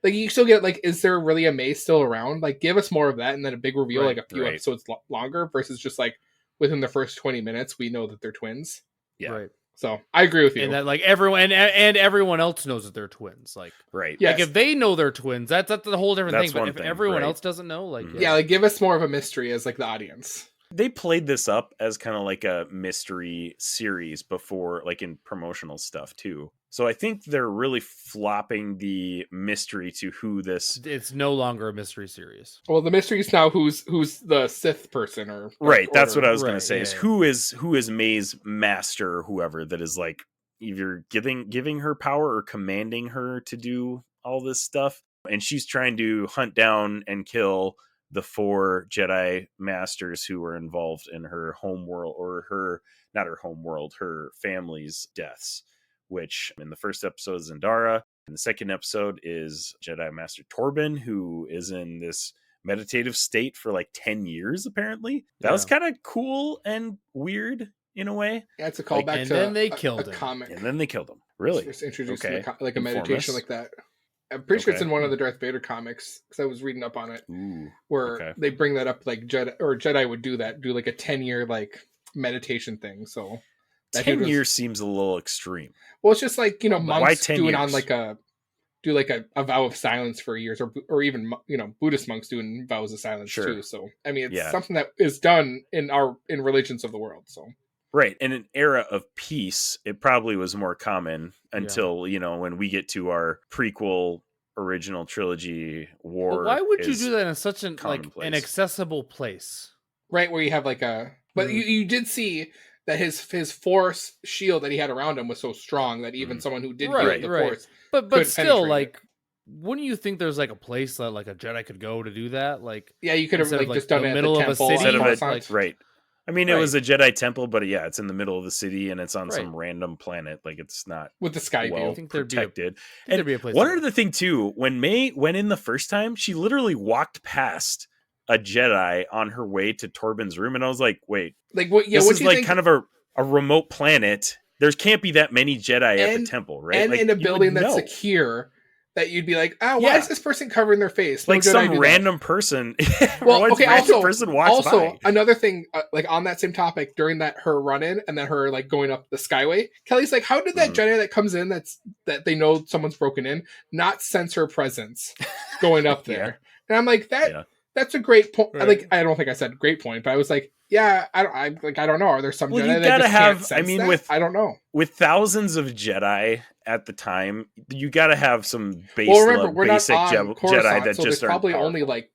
like you still get like is there really a May still around? Like give us more of that and then a big reveal like a few episodes longer versus just like within the first 20 minutes we know that they're twins. Yeah. Right. So I agree with you. And that like everyone and everyone else knows that they're twins. Like right. Like if they know they're twins, that's a whole different thing. But if everyone else doesn't know, like yeah, like give us more of a mystery as like the audience. They played this up as kind of like a mystery series before, like in promotional stuff too. So I think they're really flopping the mystery to who this. It's no longer a mystery series. Well, the mystery is now who's the Sith person or right. That's what I was going to say. Yeah, is who is May's master or whoever that is like either giving her power or commanding her to do all this stuff, and she's trying to hunt down and kill the 4 Jedi masters who were involved in her home world or not her home world, her family's deaths, which in the first episode is Zendara. In the second episode is Jedi Master Torben, who is in this meditative state for like 10 years, apparently. That was kind of cool and weird in a way. Yeah, it's a callback and to then they killed him. Comic. And then they killed him. Really? Just introduced Okay. a meditation like that. I'm pretty sure it's in one of the Darth Vader comics because I was reading up on it. Ooh, where they bring that up like Jedi would do like a 10-year like meditation thing. So 10 years seems a little extreme. Well, it's just like, monks doing years? on like a vow of silence for years or even, Buddhist monks doing vows of silence too. So, I mean, it's something that is done in religions of the world. So. Right. In an era of peace, it probably was more common until, when we get to our prequel original trilogy war. But why would you do that in such an accessible place? Right, where you have like but you did see that his force shield that he had around him was so strong that even someone who did wield the force. But still, like, wouldn't you think there's like a place that like a Jedi could go to do that? Like, yeah, you could have like just done it at middle the of a temple, city, right. I mean, it was a Jedi temple, but it's in the middle of the city and it's on some random planet. Like it's not with the sky well view. Protected. There'd be a place. One other thing too, when May went in the first time, she literally walked past a Jedi on her way to Torben's room, and I was like, "Wait, like what? Yeah, this what is you like think... kind of a remote planet. There can't be that many Jedi at the temple, right? And like, in a building that's secure." That you'd be like, why is this person covering their face? Like some random person. Well, okay. Person walks by. Another thing, like on that same topic, during her run in and then her like going up the Skyway, Kelly's like, how did that Jedi that comes in that they know someone's broken in not sense her presence going up there? And I'm like, that's a great point. Right. Like, I don't think I said great point, but I was like, yeah, I don't know. Are there some Jedi that just have? Can't sense I mean, that? I don't know. With thousands of Jedi at the time, you got to have some basic Jedi that so just there's probably only like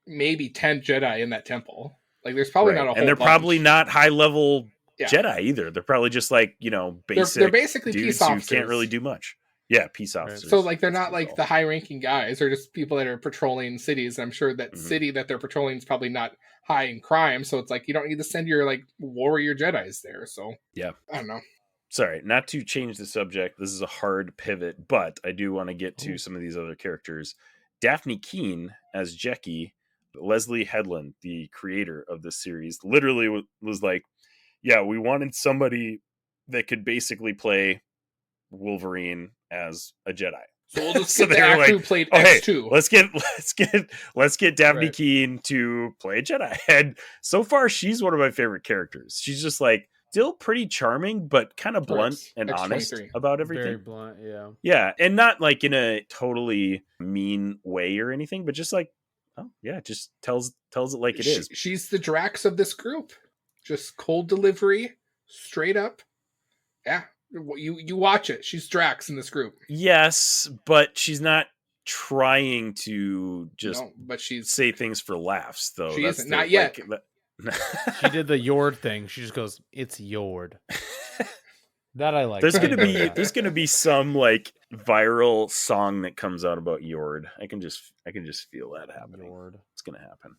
maybe 10 Jedi in that temple. Like there's probably not a whole and they're bunch. Probably not high level Jedi either. They're probably just like basic. They're basically peace officers who can't really do much. Yeah, peace officers. So like they're not like the high ranking guys. They're just people that are patrolling cities. I'm sure that city that they're patrolling is probably not high in crime. So it's like you don't need to send your like warrior Jedis there. So yeah, I don't know. Sorry, not to change the subject. This is a hard pivot, but I do want to get to some of these other characters. Daphne Keane as Jecki, Leslie Headland, the creator of this series, literally was like, yeah, we wanted somebody that could basically play Wolverine as a Jedi. So we'll just get the actor who played X2. Let's get Daphne Keane to play a Jedi. And so far, she's one of my favorite characters. She's just like still pretty charming, but kind of blunt and honest about everything. Very blunt, yeah. Yeah, and not like in a totally mean way or anything, but just like, just tells it like it is. She's the Drax of this group. Just cold delivery, straight up. Yeah. You watch it. She's Drax in this group. Yes, but she's not trying to just No, but she's say things for laughs, though. She That's isn't. Not yet. She did the Yord thing. She just goes, "It's Yord." That I like. There's I gonna enjoy be that. there's gonna be some like viral song that comes out about Yord. I can just feel that happening. Yord. It's gonna happen.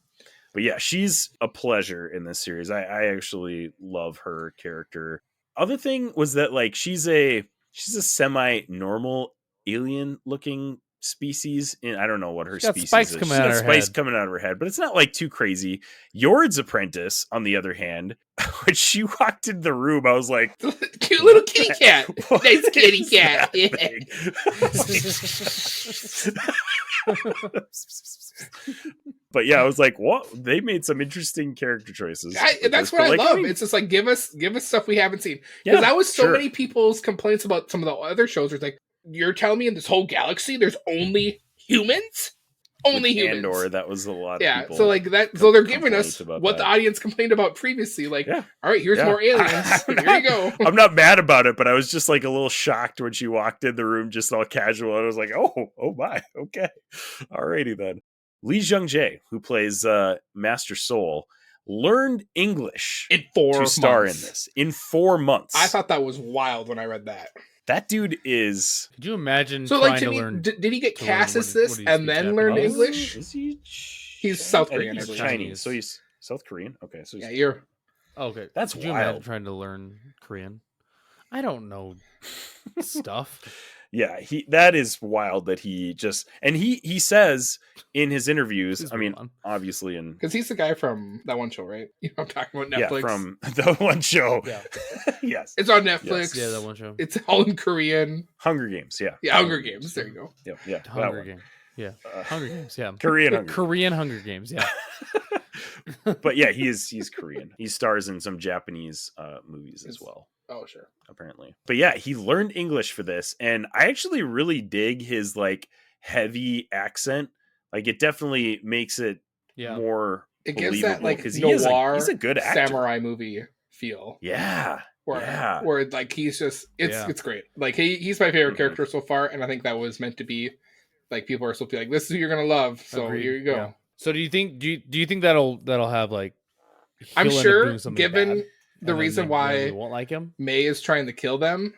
But yeah, she's a pleasure in this series. I actually love her character. Other thing was that like she's a semi-normal alien looking species, and I don't know what her She's got species spikes is. coming She's out got of her spikes head. coming out of her head, but it's not like too crazy. Yord's apprentice, on the other hand, when she walked into the room, I was like, cute little kitty cat. what Nice kitty is cat. that Yeah. thing? But yeah, I was like, what? They made some interesting character choices. That's what I love. It's just like give us stuff we haven't seen. Because that was so many people's complaints about some of the other shows. Where it's like, you're telling me in this whole galaxy there's only humans? Only humans. Andor, that was a lot of people. So like that. So they're giving us what the audience complained about previously. Like, all right, here's more aliens. Here you go. I'm not mad about it, but I was just like a little shocked when she walked in the room, just all casual. And I was like, oh my, okay, alrighty then. Lee Jung-jae, who plays Master Soul, learned English in 4 to months. star in this in 4 months. I thought that was wild when I read that. That dude is. Could you imagine? So, trying like, to learn? Did he get cast as what this he and speaks then learn Japanese? English? Is he? He's South I think Korean. he's I believe. Chinese, so he's South Korean. Okay, so he's, Yeah, you're. Oh, okay, That's Could you imagine wild. trying to learn Korean? I don't know stuff. Yeah, that is wild that he just, and he says in his interviews, Please I mean, move on. obviously in Because he's the guy from that one show, right? You know what I'm talking about, Netflix. yeah, from the one show. Yeah. Yes. It's on Netflix. Yeah, that one show. It's all in Korean. Hunger Games, yeah. Yeah, Hunger Games. There you go. Yeah, that Hunger one. Games. Yeah, Hunger Games. Yeah, Korean Hunger Korean Hunger Games. Yeah. But yeah, he's Korean. He stars in some Japanese movies as well. Oh, sure. Apparently. But yeah, he learned English for this, and I actually really dig his like heavy accent. Like it definitely makes it more It gives that like noir he's a good actor. samurai movie feel. Yeah. Where like he's just it's great. Like he's my favorite character so far, and I think that was meant to be like people are supposed to be like, this is who you're gonna love. So Agreed. Here you go. Yeah. So do you think that'll have like I'm he'll end up sure doing something given bad, the reason why we won't like him, May is trying to kill them,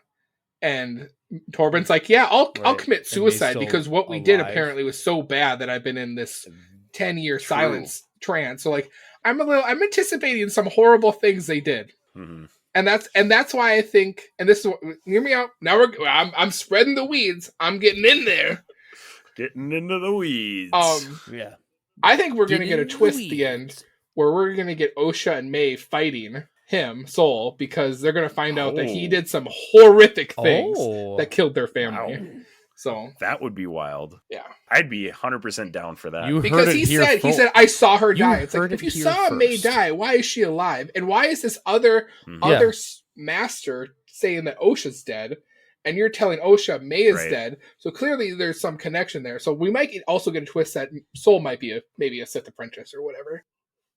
and Torben's like, yeah, I'll commit suicide because what we did apparently was so bad that I've been in this 10-year silence trance. So like I'm anticipating some horrible things they did. Mm-hmm. And that's why I think, and this is hear me out. Now I'm spreading the weeds. I'm getting in there. Getting into the weeds. Yeah. I think we're gonna get a twist at the end where we're gonna get Osha and May fighting him, Soul, because they're gonna find out that he did some horrific things that killed their family. Wow. So that would be wild. Yeah. I'd be 100% down for that. Because he said, I saw her die. It's like, if you saw May die, why is she alive? And why is this other master saying that Osha's dead? And you're telling Osha May is dead. So clearly there's some connection there. So we might also get a twist that Soul might be maybe a Sith apprentice or whatever.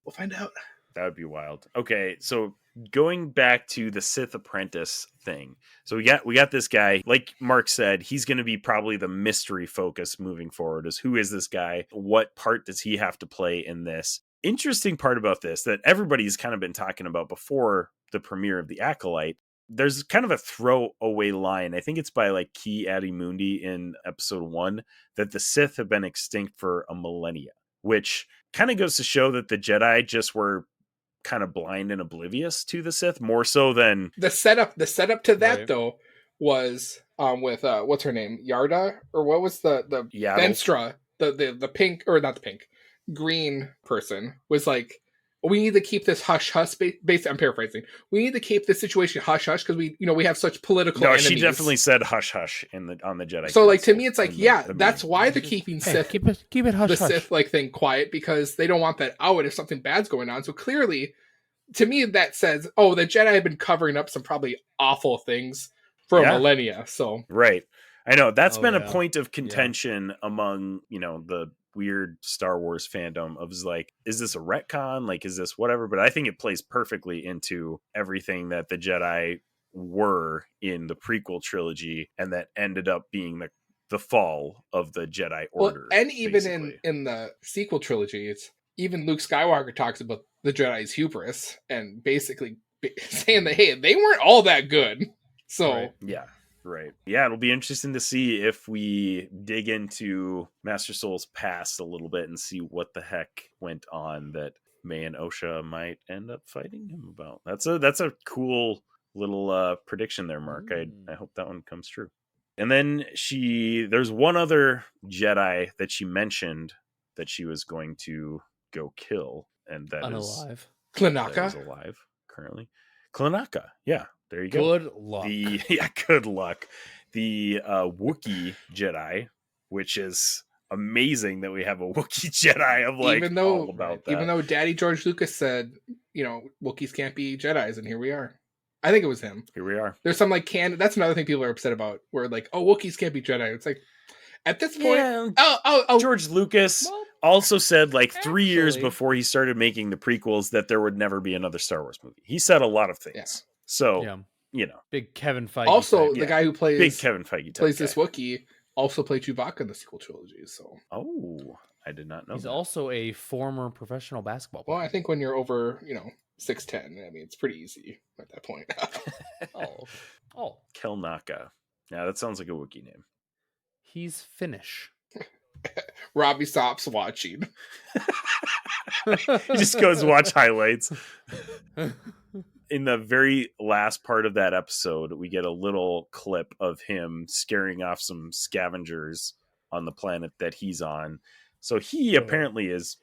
We'll find out. That would be wild. Okay, so going back to the Sith apprentice thing. So we got this guy, like Mark said, he's going to be probably the mystery focus moving forward, is who is this guy? What part does he have to play in this? Interesting part about this that everybody's kind of been talking about before the premiere of The Acolyte. There's kind of a throwaway line. I think it's by like Ki Adimundi in episode 1 that the Sith have been extinct for a millennia, which kind of goes to show that the Jedi just were kind of blind and oblivious to the Sith more so than the setup to that though was with what's her name, Yarda, or what was the Venstra, the pink, or not the pink, green person was like, we need to keep this hush hush. Basically, I'm paraphrasing. We need to keep this situation hush hush because we have such political. No, enemies. She definitely said hush hush on the Jedi. So like to me, it's like that's why they're keeping Sith keep it hush the hush. Sith like thing quiet, because they don't want that out if something bad's going on. So clearly, to me, that says, oh, the Jedi have been covering up some probably awful things for millennia. So right, I know that's been a point of contention among the weird Star Wars fandom of like, is this a retcon? Like, is this whatever? But I think it plays perfectly into everything that the Jedi were in the prequel trilogy, and that ended up being the fall of the Jedi Order. And even basically. in the sequel trilogy, it's even Luke Skywalker talks about the Jedi's hubris and basically saying that, hey, they weren't all that good. So Right. Yeah, it'll be interesting to see if we dig into Master Soul's past a little bit and see what the heck went on that May and Osha might end up fighting him about. That's a cool little prediction there, Mark. I hope that one comes true. And then there's one other Jedi that she mentioned that she was going to go kill, and that is Unalive. Klanaka. alive currently. Klanaka, yeah, there you go. Good luck. Good luck. The Wookiee Jedi, which is amazing that we have a Wookiee Jedi of like all about that. Even though Daddy George Lucas said, Wookiees can't be Jedis, and here we are. I think it was him. Here we are. There's some like that's another thing people are upset about, where like, oh, Wookiees can't be Jedi. It's like, at this point, George Lucas also said like 3 years actually- before he started making the prequels that there would never be another Star Wars movie. He said a lot of things. Yeah. So, big Kevin Feige. also type. the guy who plays big Kevin Feige type plays this guy. Wookiee also played Chewbacca in the sequel trilogy. So, Oh, I did not know. He's that. also a former professional basketball well, player. I think when you're over, 6'10", I mean, it's pretty easy at that point. Oh, Kelnaka. Yeah, that sounds like a Wookiee name. he's Finnish. Robbie stops watching. He just goes watch highlights. In the very last part of that episode, we get a little clip of him scaring off some scavengers on the planet that he's on. So he apparently is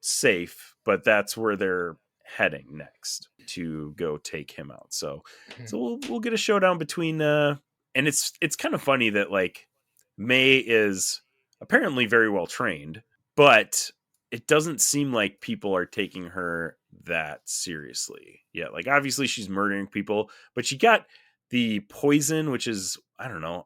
safe, but that's where they're heading next to go take him out. So we'll get a showdown between and it's kind of funny that like May is apparently very well trained, but it doesn't seem like people are taking her that seriously yet. Like obviously she's murdering people, but she got the poison, which is, I don't know,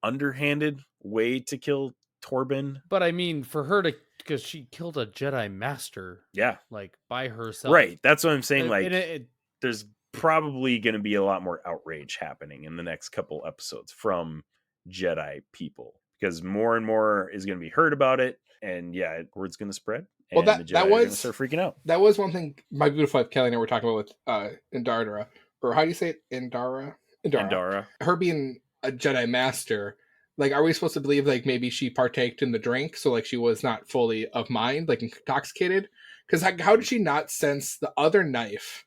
underhanded way to kill Torben. But I mean, for her to, because she killed a Jedi Master, Yeah, like by herself, right. That's what I'm saying. And- Like and there's probably going to be a lot more outrage happening in the next couple episodes from Jedi people, because more and more is going to be heard about it, and word's going to spread. And Well, the that Jedi are was- going to start freaking out. That was one thing my beautiful wife Kelly and I were talking about with Indara, or how do you say it? Indara. Andara. Her being a Jedi Master. Like, are we supposed to believe like maybe she partaked in the drink, so like she was not fully of mind, like intoxicated? Because how did she not sense the other knife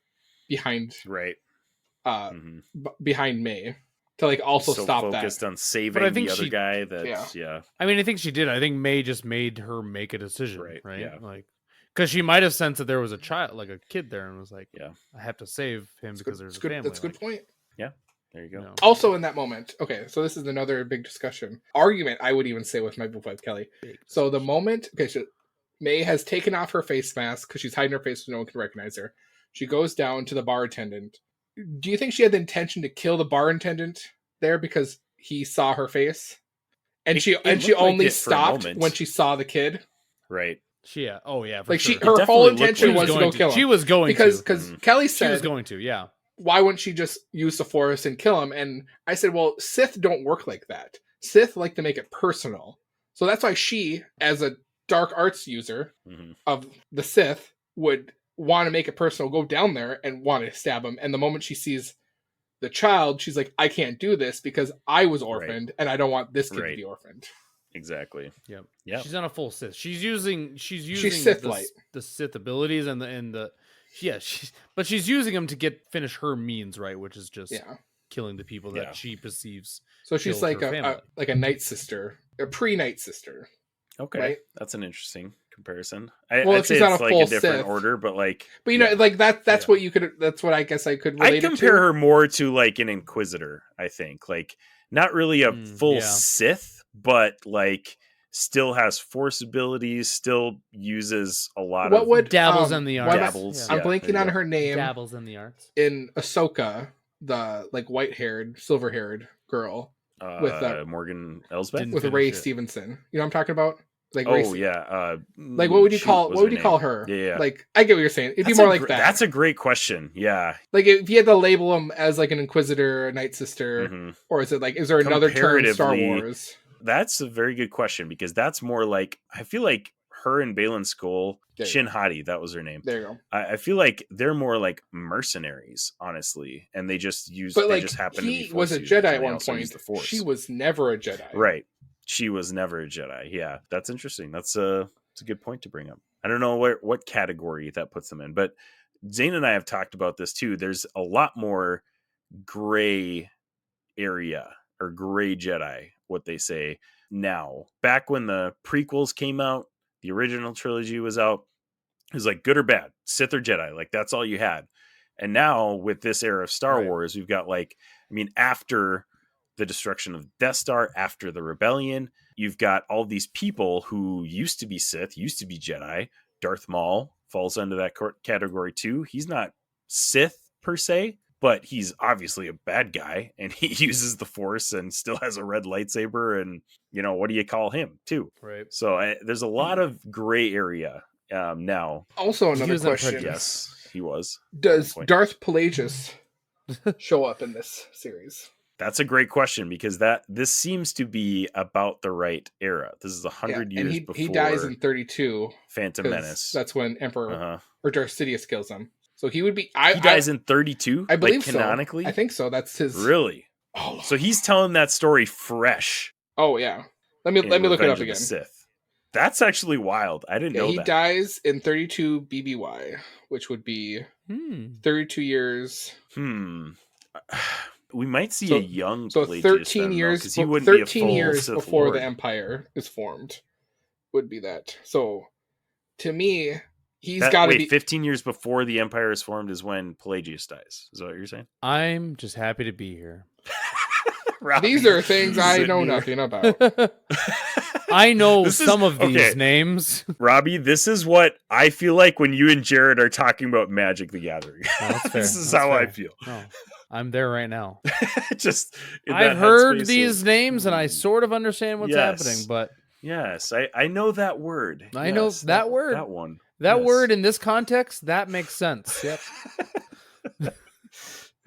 behind Right. behind May to like also so stop focused that? on saving But I think the other she- guy. That's I mean, I think she did. I think May just made her make a decision, Right, right? yeah. Like, because she might have sensed that there was a child, like a kid there, and was like, Yeah. I have to save him because there's a family. That's a good like, point. There you go. you know. Also in that moment, okay, so this is another big discussion. Argument, I would even say, with my beautiful wife Kelly. Big So the moment, so May has taken off her face mask because she's hiding her face so no one can recognize her. She goes down to the bar attendant. Do you think she had the intention to kill the bar attendant there because he saw her face? And she looked like only it for a stopped moment. when she saw the kid? Right. Oh yeah, for Like sure. her definitely whole looked intention like was to go kill him. She was going because to. because Kelly She was said, going to. Yeah. why wouldn't she just use the Force and kill him? And I said, well, Sith don't work like that. Sith like to make it personal. So that's why she, as a dark arts user Mhm. of the Sith, would want to make it personal, go down there and want to stab him. And the moment she sees the child, she's like, I can't do this because I was orphaned and I don't want this kid to Right. be orphaned. Exactly. Yep. Yep. She's on a full Sith. She's using Sith the, light. the Sith abilities and the but she's using them to finish her means, right, which is just Yeah. killing the people that Yeah. she perceives. So she's Killed like her a family. like a night sister, a pre-night sister. Okay. Right. That's an interesting comparison. Well, I'd if say she's not it's a like full a different Sith. order, but like, But you know, yeah. like that's Yeah. what you could. That's what I guess I could relate I it to. compare her more to like an Inquisitor, I think. Like, not really a full yeah. Sith, but like still has Force abilities, still uses a lot What of would Dabbles um, in the why arts. am I- dabbles. I'm Yeah, there blanking you on go. her name Dabbles in the arts. in Ahsoka, the like white-haired, silver-haired girl with Morgan Elsbeth. Didn't with finish Ray it. Stevenson. You know what I'm talking about? Like Oh race- yeah. Like what would you shoot, call what's what would you name? call her? Yeah. Like I get what you're saying. It'd be That's more a like gr- that. That's a great question. Yeah. Like if you had to label him as like an Inquisitor, a Night Sister, Mhm. or is there another term Star Comparatively, Wars? That's a very good question because that's more like I feel like her and Balin Skull, There you Shin Hati, that was her name. There you go. I feel like they're more like mercenaries, honestly, and they just use. But they like just happen to be he Force was a users, Jedi and at they one also use point. the Force. She was never a Jedi. Right. She was never a Jedi. Yeah, that's interesting. That's a good point to bring up. I don't know what category that puts them in, but Zane and I have talked about this too. There's a lot more gray area or gray Jedi, what they say now. Back when the prequels came out, the original trilogy was out, it was like good or bad, Sith or Jedi, like that's all you had. And now with this era of Star Right. Wars, we've got like, I mean, after the destruction of Death Star, after the rebellion, you've got all these people who used to be Sith, used to be Jedi. Darth Maul falls under that category too. He's not Sith per se, but he's obviously a bad guy, and he uses the Force and still has a red lightsaber. And what do you call him too? Right. So there's a lot of gray area now. Also, He another was question: unprejudiced. Yes, he was. Does Good point. Darth Pelagius show up in this series? That's a great question because this seems to be about the right era. This is 100 and years he before he dies in 32. Phantom 'cause Menace. That's when Emperor Uh-huh. or Darth Sidious kills him. So he would be. He dies in 32. I believe like, canonically. so. I think so. That's his. Really. Oh, So he's telling that story fresh. oh yeah. Let me in look it Revenge up of the again. Sith. That's actually wild. I didn't Yeah, know he that. dies in 32 BBY, which would be 32 years. We might see So- a young So Pelagius 13 then, years. because he wouldn't be a 13 full years Sith before Lord. the Empire is formed, would be that. So, to me, he's got to be. 15 years before the Empire is formed is when Pelagius dies. Is that what you're saying? I'm just happy to be here. Robbie, These are things I sitting know here. nothing about. I know This is- some of these okay. names. Robbie, this is what I feel like when you and Jared are talking about Magic the Gathering. No, that's fair. This is That's how I fair. feel. No, I'm there right now. Just in I've that heard headspace these of, names and I sort of understand what's Yes. happening, but Yes, I know that word. I know Yes, that word. That one. that Yes. word in this context, that makes sense. Yep.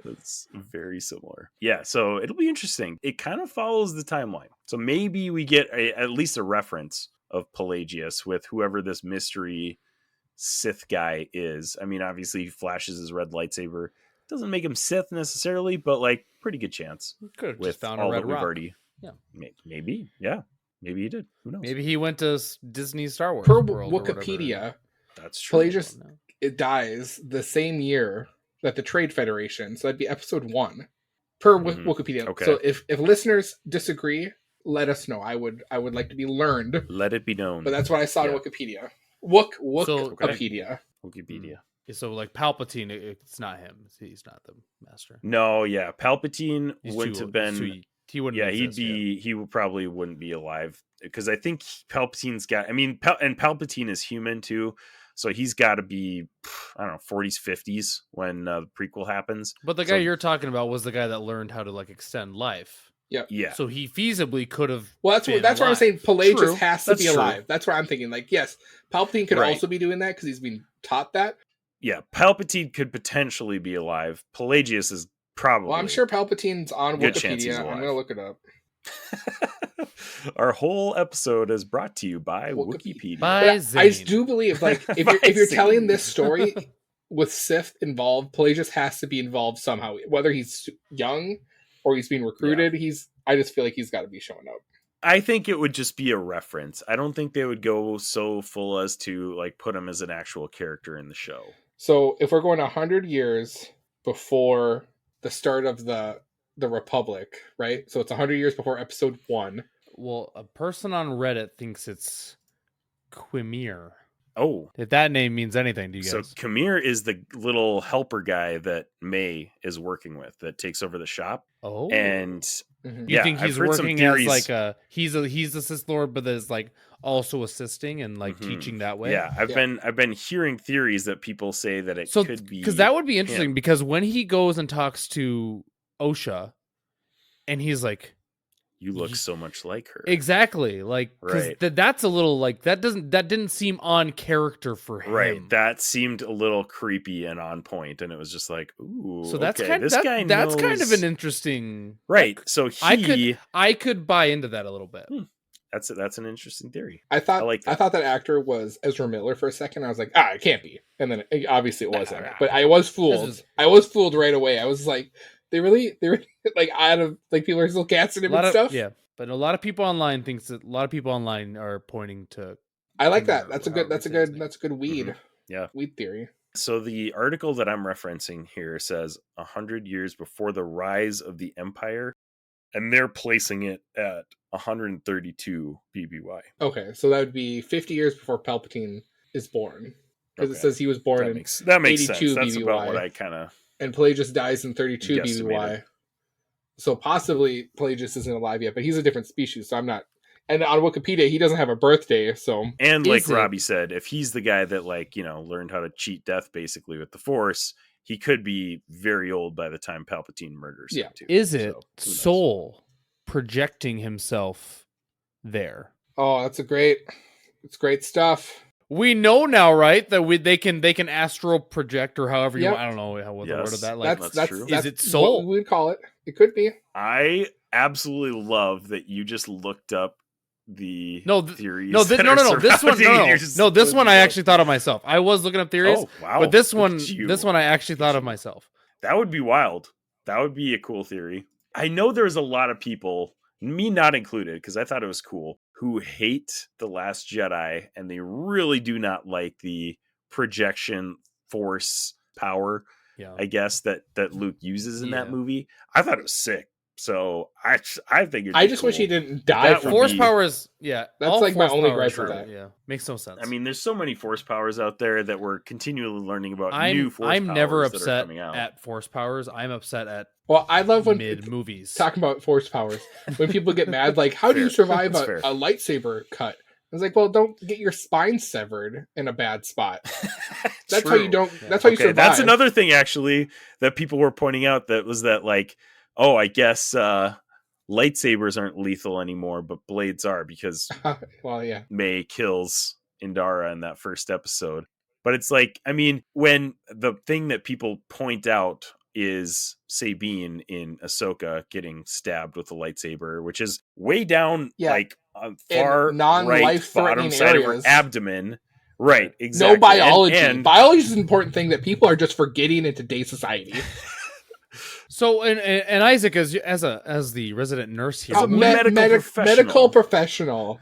It's very similar. Yeah, so it'll be interesting. It kind of follows the timeline. So maybe we get at least a reference of Pelagius with whoever this mystery Sith guy is. I mean, obviously he flashes his red lightsaber. Doesn't make him Sith necessarily, but like pretty good chance Could have with just found all a red that we've rock. already. Yeah. Maybe. Yeah. Maybe he did. Who knows? Maybe he went to Disney Star Wars Per world or whatever. Wikipedia, That's true. Pelagius No. it dies the same year that the Trade Federation. So that'd be episode 1 per Mhm. Wikipedia. Okay. So if listeners disagree, let us know. I would like to be learned. Let it be known. But that's what I saw Yeah. on Wikipedia. Wikipedia. Wikipedia. So like Palpatine, it's not him. He's not the master. No, yeah. Palpatine He's wouldn't too- have been. he's too- he wouldn't. Yeah, exist yet. he probably wouldn't be alive because I think Palpatine's got. I mean, and Palpatine is human too, so he's got to be, I don't know, 40s, 50s when the prequel happens. But the guy So- you're talking about was the guy that learned how to like extend life. Yeah, So he feasibly could have. Well, that's been what I'm alive. saying. Pelagius True. has to That's be true. alive. That's what I'm thinking. Like, yes, Palpatine could Right. also be doing that because he's been taught that. yeah. Palpatine could potentially be alive. Pelagius is probably. Well, I'm sure Palpatine's on Good chance he's Wikipedia. I'm alive. gonna look it up. Our whole episode is brought to you by Wikipedia. Wikipedia. By But I Zane. do believe, like, if By you're Zane. telling this story with Sith involved, Pelagius has to be involved somehow. Whether he's young or he's being recruited, I just feel like he's got to be showing up. I think it would just be a reference. I don't think they would go so full as to like put him as an actual character in the show. So if we're going 100 years before the start of the Republic, right? So it's 100 years before Episode 1. Well, a person on Reddit thinks it's Quimir. Oh, If that name means anything to you so guys. Kamir is the little helper guy that May is working with that takes over the shop. Oh. And Mhm. You yeah, think I've he's heard some working theories. as like he's the Sith Lord, but is like also assisting and like Mhm. teaching that way? Yeah, I've been hearing theories that people say that it So could be because that would be interesting him. because when he goes and talks to Osha, and he's like, you look so much like her. Exactly. Like, because Right. that's a little like that didn't seem on character for him. Right. That seemed a little creepy and on point, and it was just like, ooh. So that's okay, kind this guy that's kind of knows- an interesting. right. So I could buy into that a little bit. That's an interesting theory. I thought like I that. thought that actor was Ezra Miller for a second. I was like, it can't be. And then obviously it wasn't. But I was fooled. I was fooled right away. I was like, they really like out of like people are still casting him and stuff. Yeah, but a lot of people online are pointing to. I like that. Or That's a however good you say his name. that's a good weed. Yeah. Weed theory. So the article that I'm referencing here says 100 years before the rise of the empire, and they're placing it at 132 BBY. Okay, so that would be 50 years before Palpatine is born. Because Okay. it says he was born That in makes 82 sense. That's BBY. about what I kind of and Pelagius dies in 32 BBY. guesstimated. So possibly Pelagius isn't alive yet, but he's a different species, so I'm not. And on Wikipedia, he doesn't have a birthday, so. And like Is it- Robbie said, if he's the guy that learned how to cheat death basically with the Force, he could be very old by the time Palpatine murders him too. Is it So, who knows? Soul projecting himself there? Oh, it's great stuff. We know now, right? That they can astral project or however you. Yep. I don't know what the word Yes. of that. Like, That's true. Is it what Soul? we would call it. It could be. I absolutely love that you just looked up the theories. No, that no. are This one, surrounding your just this one I looking actually thought of myself. I was looking up theories, Oh wow! but this Look at you. one I actually Look at thought of you. myself. That would be wild. That would be a cool theory. I know there's a lot of people, me not included, because I thought it was cool, who hate The Last Jedi, and they really do not like the projection force power, Yeah, I guess, that Luke uses in that Yeah. movie. I thought it was sick. So I think I just wish he didn't die. That from would force be- powers. Yeah, That's all like my force only powers gripe with are- that. Yeah, makes no sense. I mean, there's so many force powers out there that we're continually learning about new I'm force powers never that are upset coming out. at force powers. I'm upset at Well, I love when mid movies. talking about force powers. When people get mad, like, how do you Fair. survive That's a fair. lightsaber cut? I was like, well, don't get your spine severed in a bad spot. That's how True. you don't. That's how you Okay, survive. that's another thing actually that people were pointing out, that was that like, oh, I guess lightsabers aren't lethal anymore, but blades are, because Well, yeah. May kills Indara in that first episode. But it's like, I mean, when the thing that people point out is Sabine in Ahsoka getting stabbed with a lightsaber, which is way down, Yeah. like In far right non-life-threatening bottom side of her areas. abdomen. Right, exactly. No biology. And Biology is an important thing that people are just forgetting in today's society. So and Isaac, as the resident nurse here, medical professional.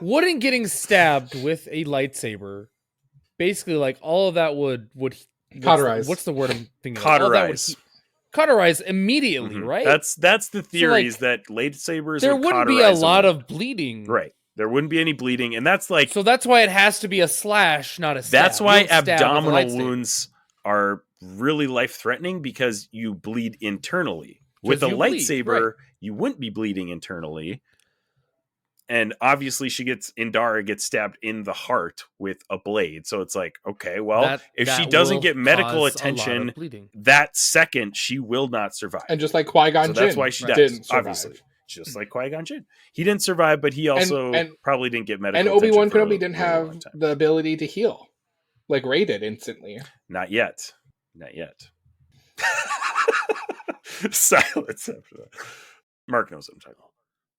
wouldn't getting stabbed with a lightsaber, basically, like all of that would Cauterize. What's the word I'm thinking? Of? All that would Cauterize. cauterize immediately, Mhm. right? That's the theory, is like, that lightsabers there would wouldn't be a cauterize lot wound. of bleeding, Right. There wouldn't be any bleeding, and that's like So that's why it has to be a slash, not a stab. that's You why don't stab with a abdominal lightsaber. wounds are really life-threatening, because you bleed internally. With a you bleed, lightsaber, right. you wouldn't be bleeding internally. And obviously Indara gets stabbed in the heart with a blade. So it's like, okay, well, if she That doesn't will get medical cause a lot of attention bleeding. that second, she will not survive. And just like Qui-Gon So Jinn that's why she dies, didn't survive. obviously. Just like Qui-Gon Jinn. He didn't survive, but he also and- probably didn't get medical And attention. Obi-Wan for a Kenobi didn't really long have time. the ability to heal. Like Rey did instantly. Not yet. Not yet. Silence after that. Mark knows what I'm talking about.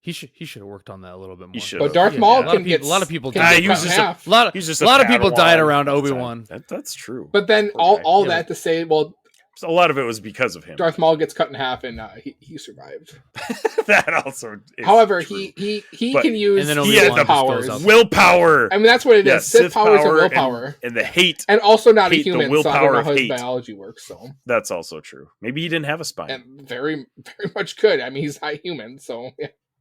He should have worked on that a little bit more. should But have. Darth Yeah, Maul a lot can of get people, a lot of people can Ah, get he cut was in just a- half. A lot He's of just a lot of people Padawan died around at the time. Obi-Wan. That's true. But then Okay. all Yeah, that to say, well, So a lot of it was because of him. Darth Maul gets cut in half and he survived. That also is However, true. he But- can use And then He had Sith the powers. goes up. willpower. I mean, that's what it is. Yeah, Sith powers and power willpower. and the hate. And also not a hate, the human, so I willpower don't know of how his hate. biology works. So, That's also true. Maybe he didn't have a spine. and very, very much could. I mean, he's not human, so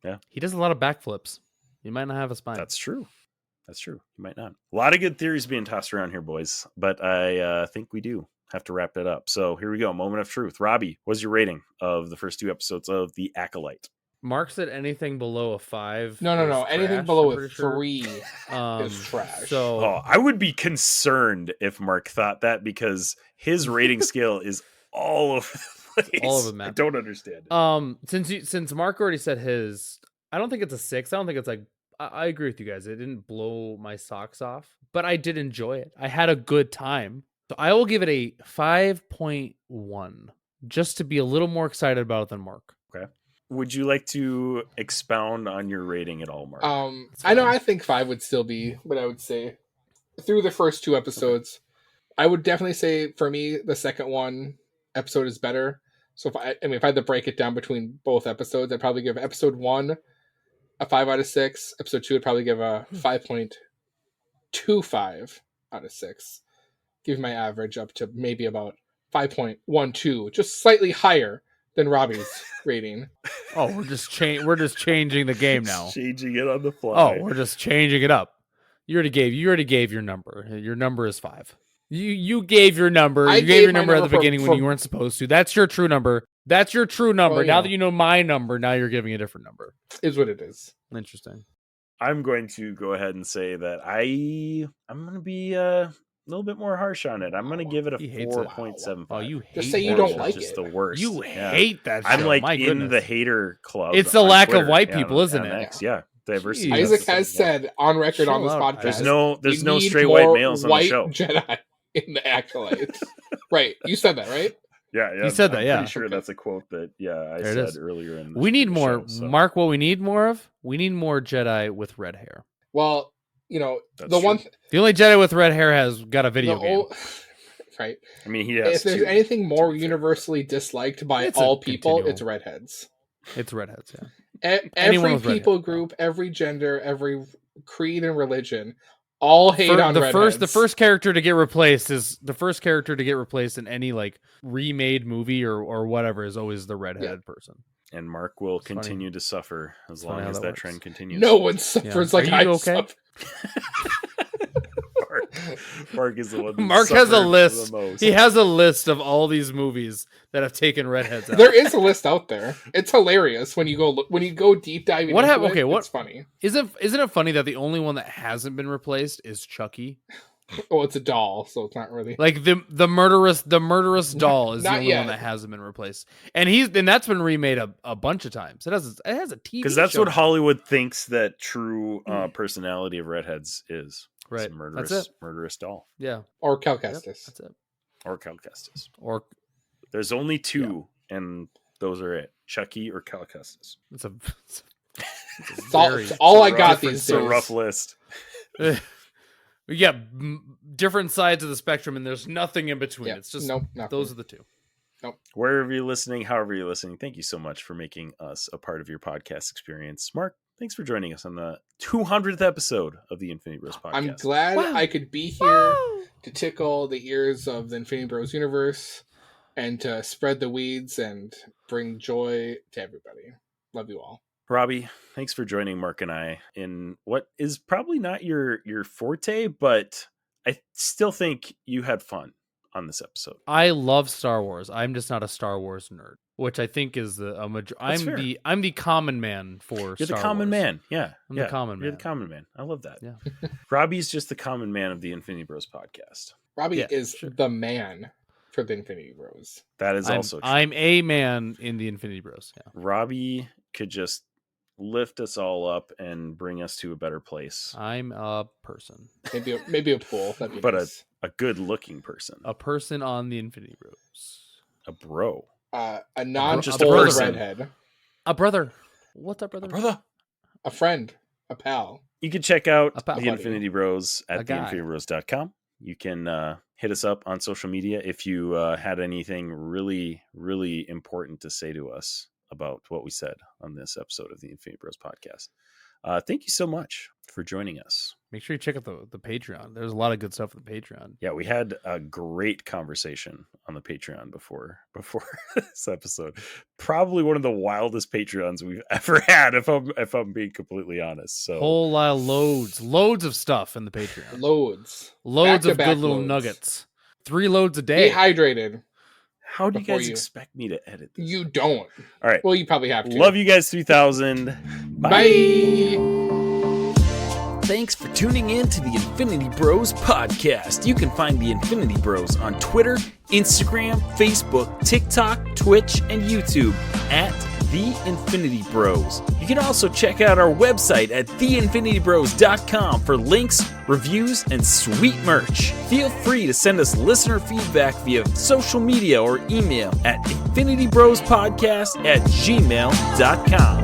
yeah. He does a lot of backflips. He might not have a spine. That's true. That's true. You might not. A lot of good theories being tossed around here, boys. But I think we do have to wrap it up. So here we go. Moment of truth. Robbie, what's your rating of the first 2 episodes of The Acolyte? Mark said anything below a 5. No. is Anything trash, below I'm a pretty sure. 3 is is trash. So Oh, I would be concerned if Mark thought that, because his rating scale is all over the place. all over the map. I don't understand it. Since Mark already said his, I don't think it's a 6. I don't think it's like. I agree with you guys. It didn't blow my socks off, but I did enjoy it. I had a good time. So I will give it a 5.1, just to be a little more excited about it than Mark. Okay. Would you like to expound on your rating at all, Mark? I know. I think 5 would still be what I would say through the first 2 episodes. I would definitely say for me the second episode is better. So if I had to break it down between both episodes, I'd probably give episode 1 a 5 out of 6. Episode 2 I'd probably give a 5.25 out of 6. Give my average up to maybe about 5.12, just slightly higher than Robbie's rating. Oh, we're just changing the game now. Changing it on the fly. Oh, we're just changing it up. You already gave your number. Your number is 5. You gave your number. You gave your number at the beginning when you weren't supposed to. That's your true number. That's your true number. Well, now that you know my number, now you're giving a different number. Is what it is. Interesting. I'm going to go ahead and say that I'm going to be a little bit more harsh on it. I'm going to give it a 4.75. Oh, you hate Just say you that don't show. like just it. the worst. You Yeah. hate that show. I'm like My in goodness. the hater club. It's the on lack of Twitter, white people, isn't on it? X. Yeah. Diversity. Jeez. Isaac has said on record on Chill this out, podcast. There's we no need straight white more males on the white show. Jedi in the Acolyte. Right. You said that, right? Yeah. You said that, I'm yeah. pretty sure that's a quote that I There it said is. earlier in We need the more. show, so. Mark, what we need more of? We need more Jedi with red hair. Well, That's the true. one The only Jedi with red hair has got a video game. Right. I mean, he has If there's two, anything more to be fair. universally disliked by It's a all people, continual. it's redheads. It's redheads, yeah. Every Anyone with red people hair. group, every gender, every creed and religion, all hate on redheads. The first character to get replaced in any like remade movie or whatever is always the redheaded person. And Mark will It's funny. continue to suffer as It's funny long how as that that works. trend continues. No one suffers Yeah. like Are you I okay? suffer. Mark is the one. That Mark has a suffered list. the most. He has a list of all these movies that have taken redheads out. There is a list out there. It's hilarious when you go deep diving. What into happened? it, Okay, what- It's funny. Isn't it funny that the only one that hasn't been replaced is Chucky? Oh, it's a doll, so it's not really. Like the murderous doll is the Not only yet. one that hasn't been replaced, and that's been remade a bunch of times. It has a TV Because that's show what now. Hollywood thinks that true personality of redheads is. It's Right. a murderous, That's it. murderous doll Yeah, Or yep, Calcastus. that's it. or Cal Kestis. Or There's only two, and those are it: Chucky or Cal Kestis. it's a It's all I got these It's a days. rough list. we got different sides of the spectrum, and there's nothing in between. Yeah. It's just Nope, nothing. those are the two. Wherever you're listening, however you're listening, thank you so much for making us a part of your podcast experience. Mark, thanks for joining us on the 200th episode of the Infinity Bros podcast. I'm glad Wow. I could be here to tickle the ears of the Infinity Bros universe and to spread the weeds and bring joy to everybody. Love you all. Robbie, thanks for joining Mark and I in what is probably not your forte, but I still think you had fun on this episode. I love Star Wars. I'm just not a Star Wars nerd, which I think is I'm fair. the common man for You're Star the common Wars. man. Yeah. I'm the yeah. common You're man. the common man. I love that. Yeah. Robbie's just the common man of the Infinity Bros podcast. Robbie Yeah, is sure. the man for the Infinity Bros. That is also true. I'm a man in the Infinity Bros. Yeah. Robbie could just lift us all up and bring us to a better place. I'm a person. Maybe a pool. That'd be But nice. a good looking person. A person on the Infinity Bros. A bro. A just a non-spoiled person. redhead. A brother. What's up, brother? Brother. A friend. A pal. You can check out A pal the buddy. Infinity Bros A at guy. theinfinitybros.com. You can hit us up on social media if you had anything really, really important to say to us about what we said on this episode of the Infinity Bros podcast. Thank you so much for joining us. Make sure you check out the Patreon. There's a lot of good stuff on the Patreon. Yeah, we had a great conversation on the Patreon before this episode. Probably one of the wildest Patreons we've ever had, if I'm being completely honest. So Whole lot of loads of stuff in the Patreon. Loads. Loads of Back-to-back good little loads. nuggets. 3 loads a day. Be hydrated. how do you before guys you- expect me to edit this? You don't. All right. Well, you probably have to. Love you guys 3000. Bye. Thanks for tuning in to the Infinity Bros podcast. You can find the Infinity Bros on Twitter, Instagram, Facebook, TikTok, Twitch, and YouTube at The Infinity Bros. You can also check out our website at theinfinitybros.com for links, reviews, and sweet merch. Feel free to send us listener feedback via social media or email at infinitybrospodcast@gmail.com.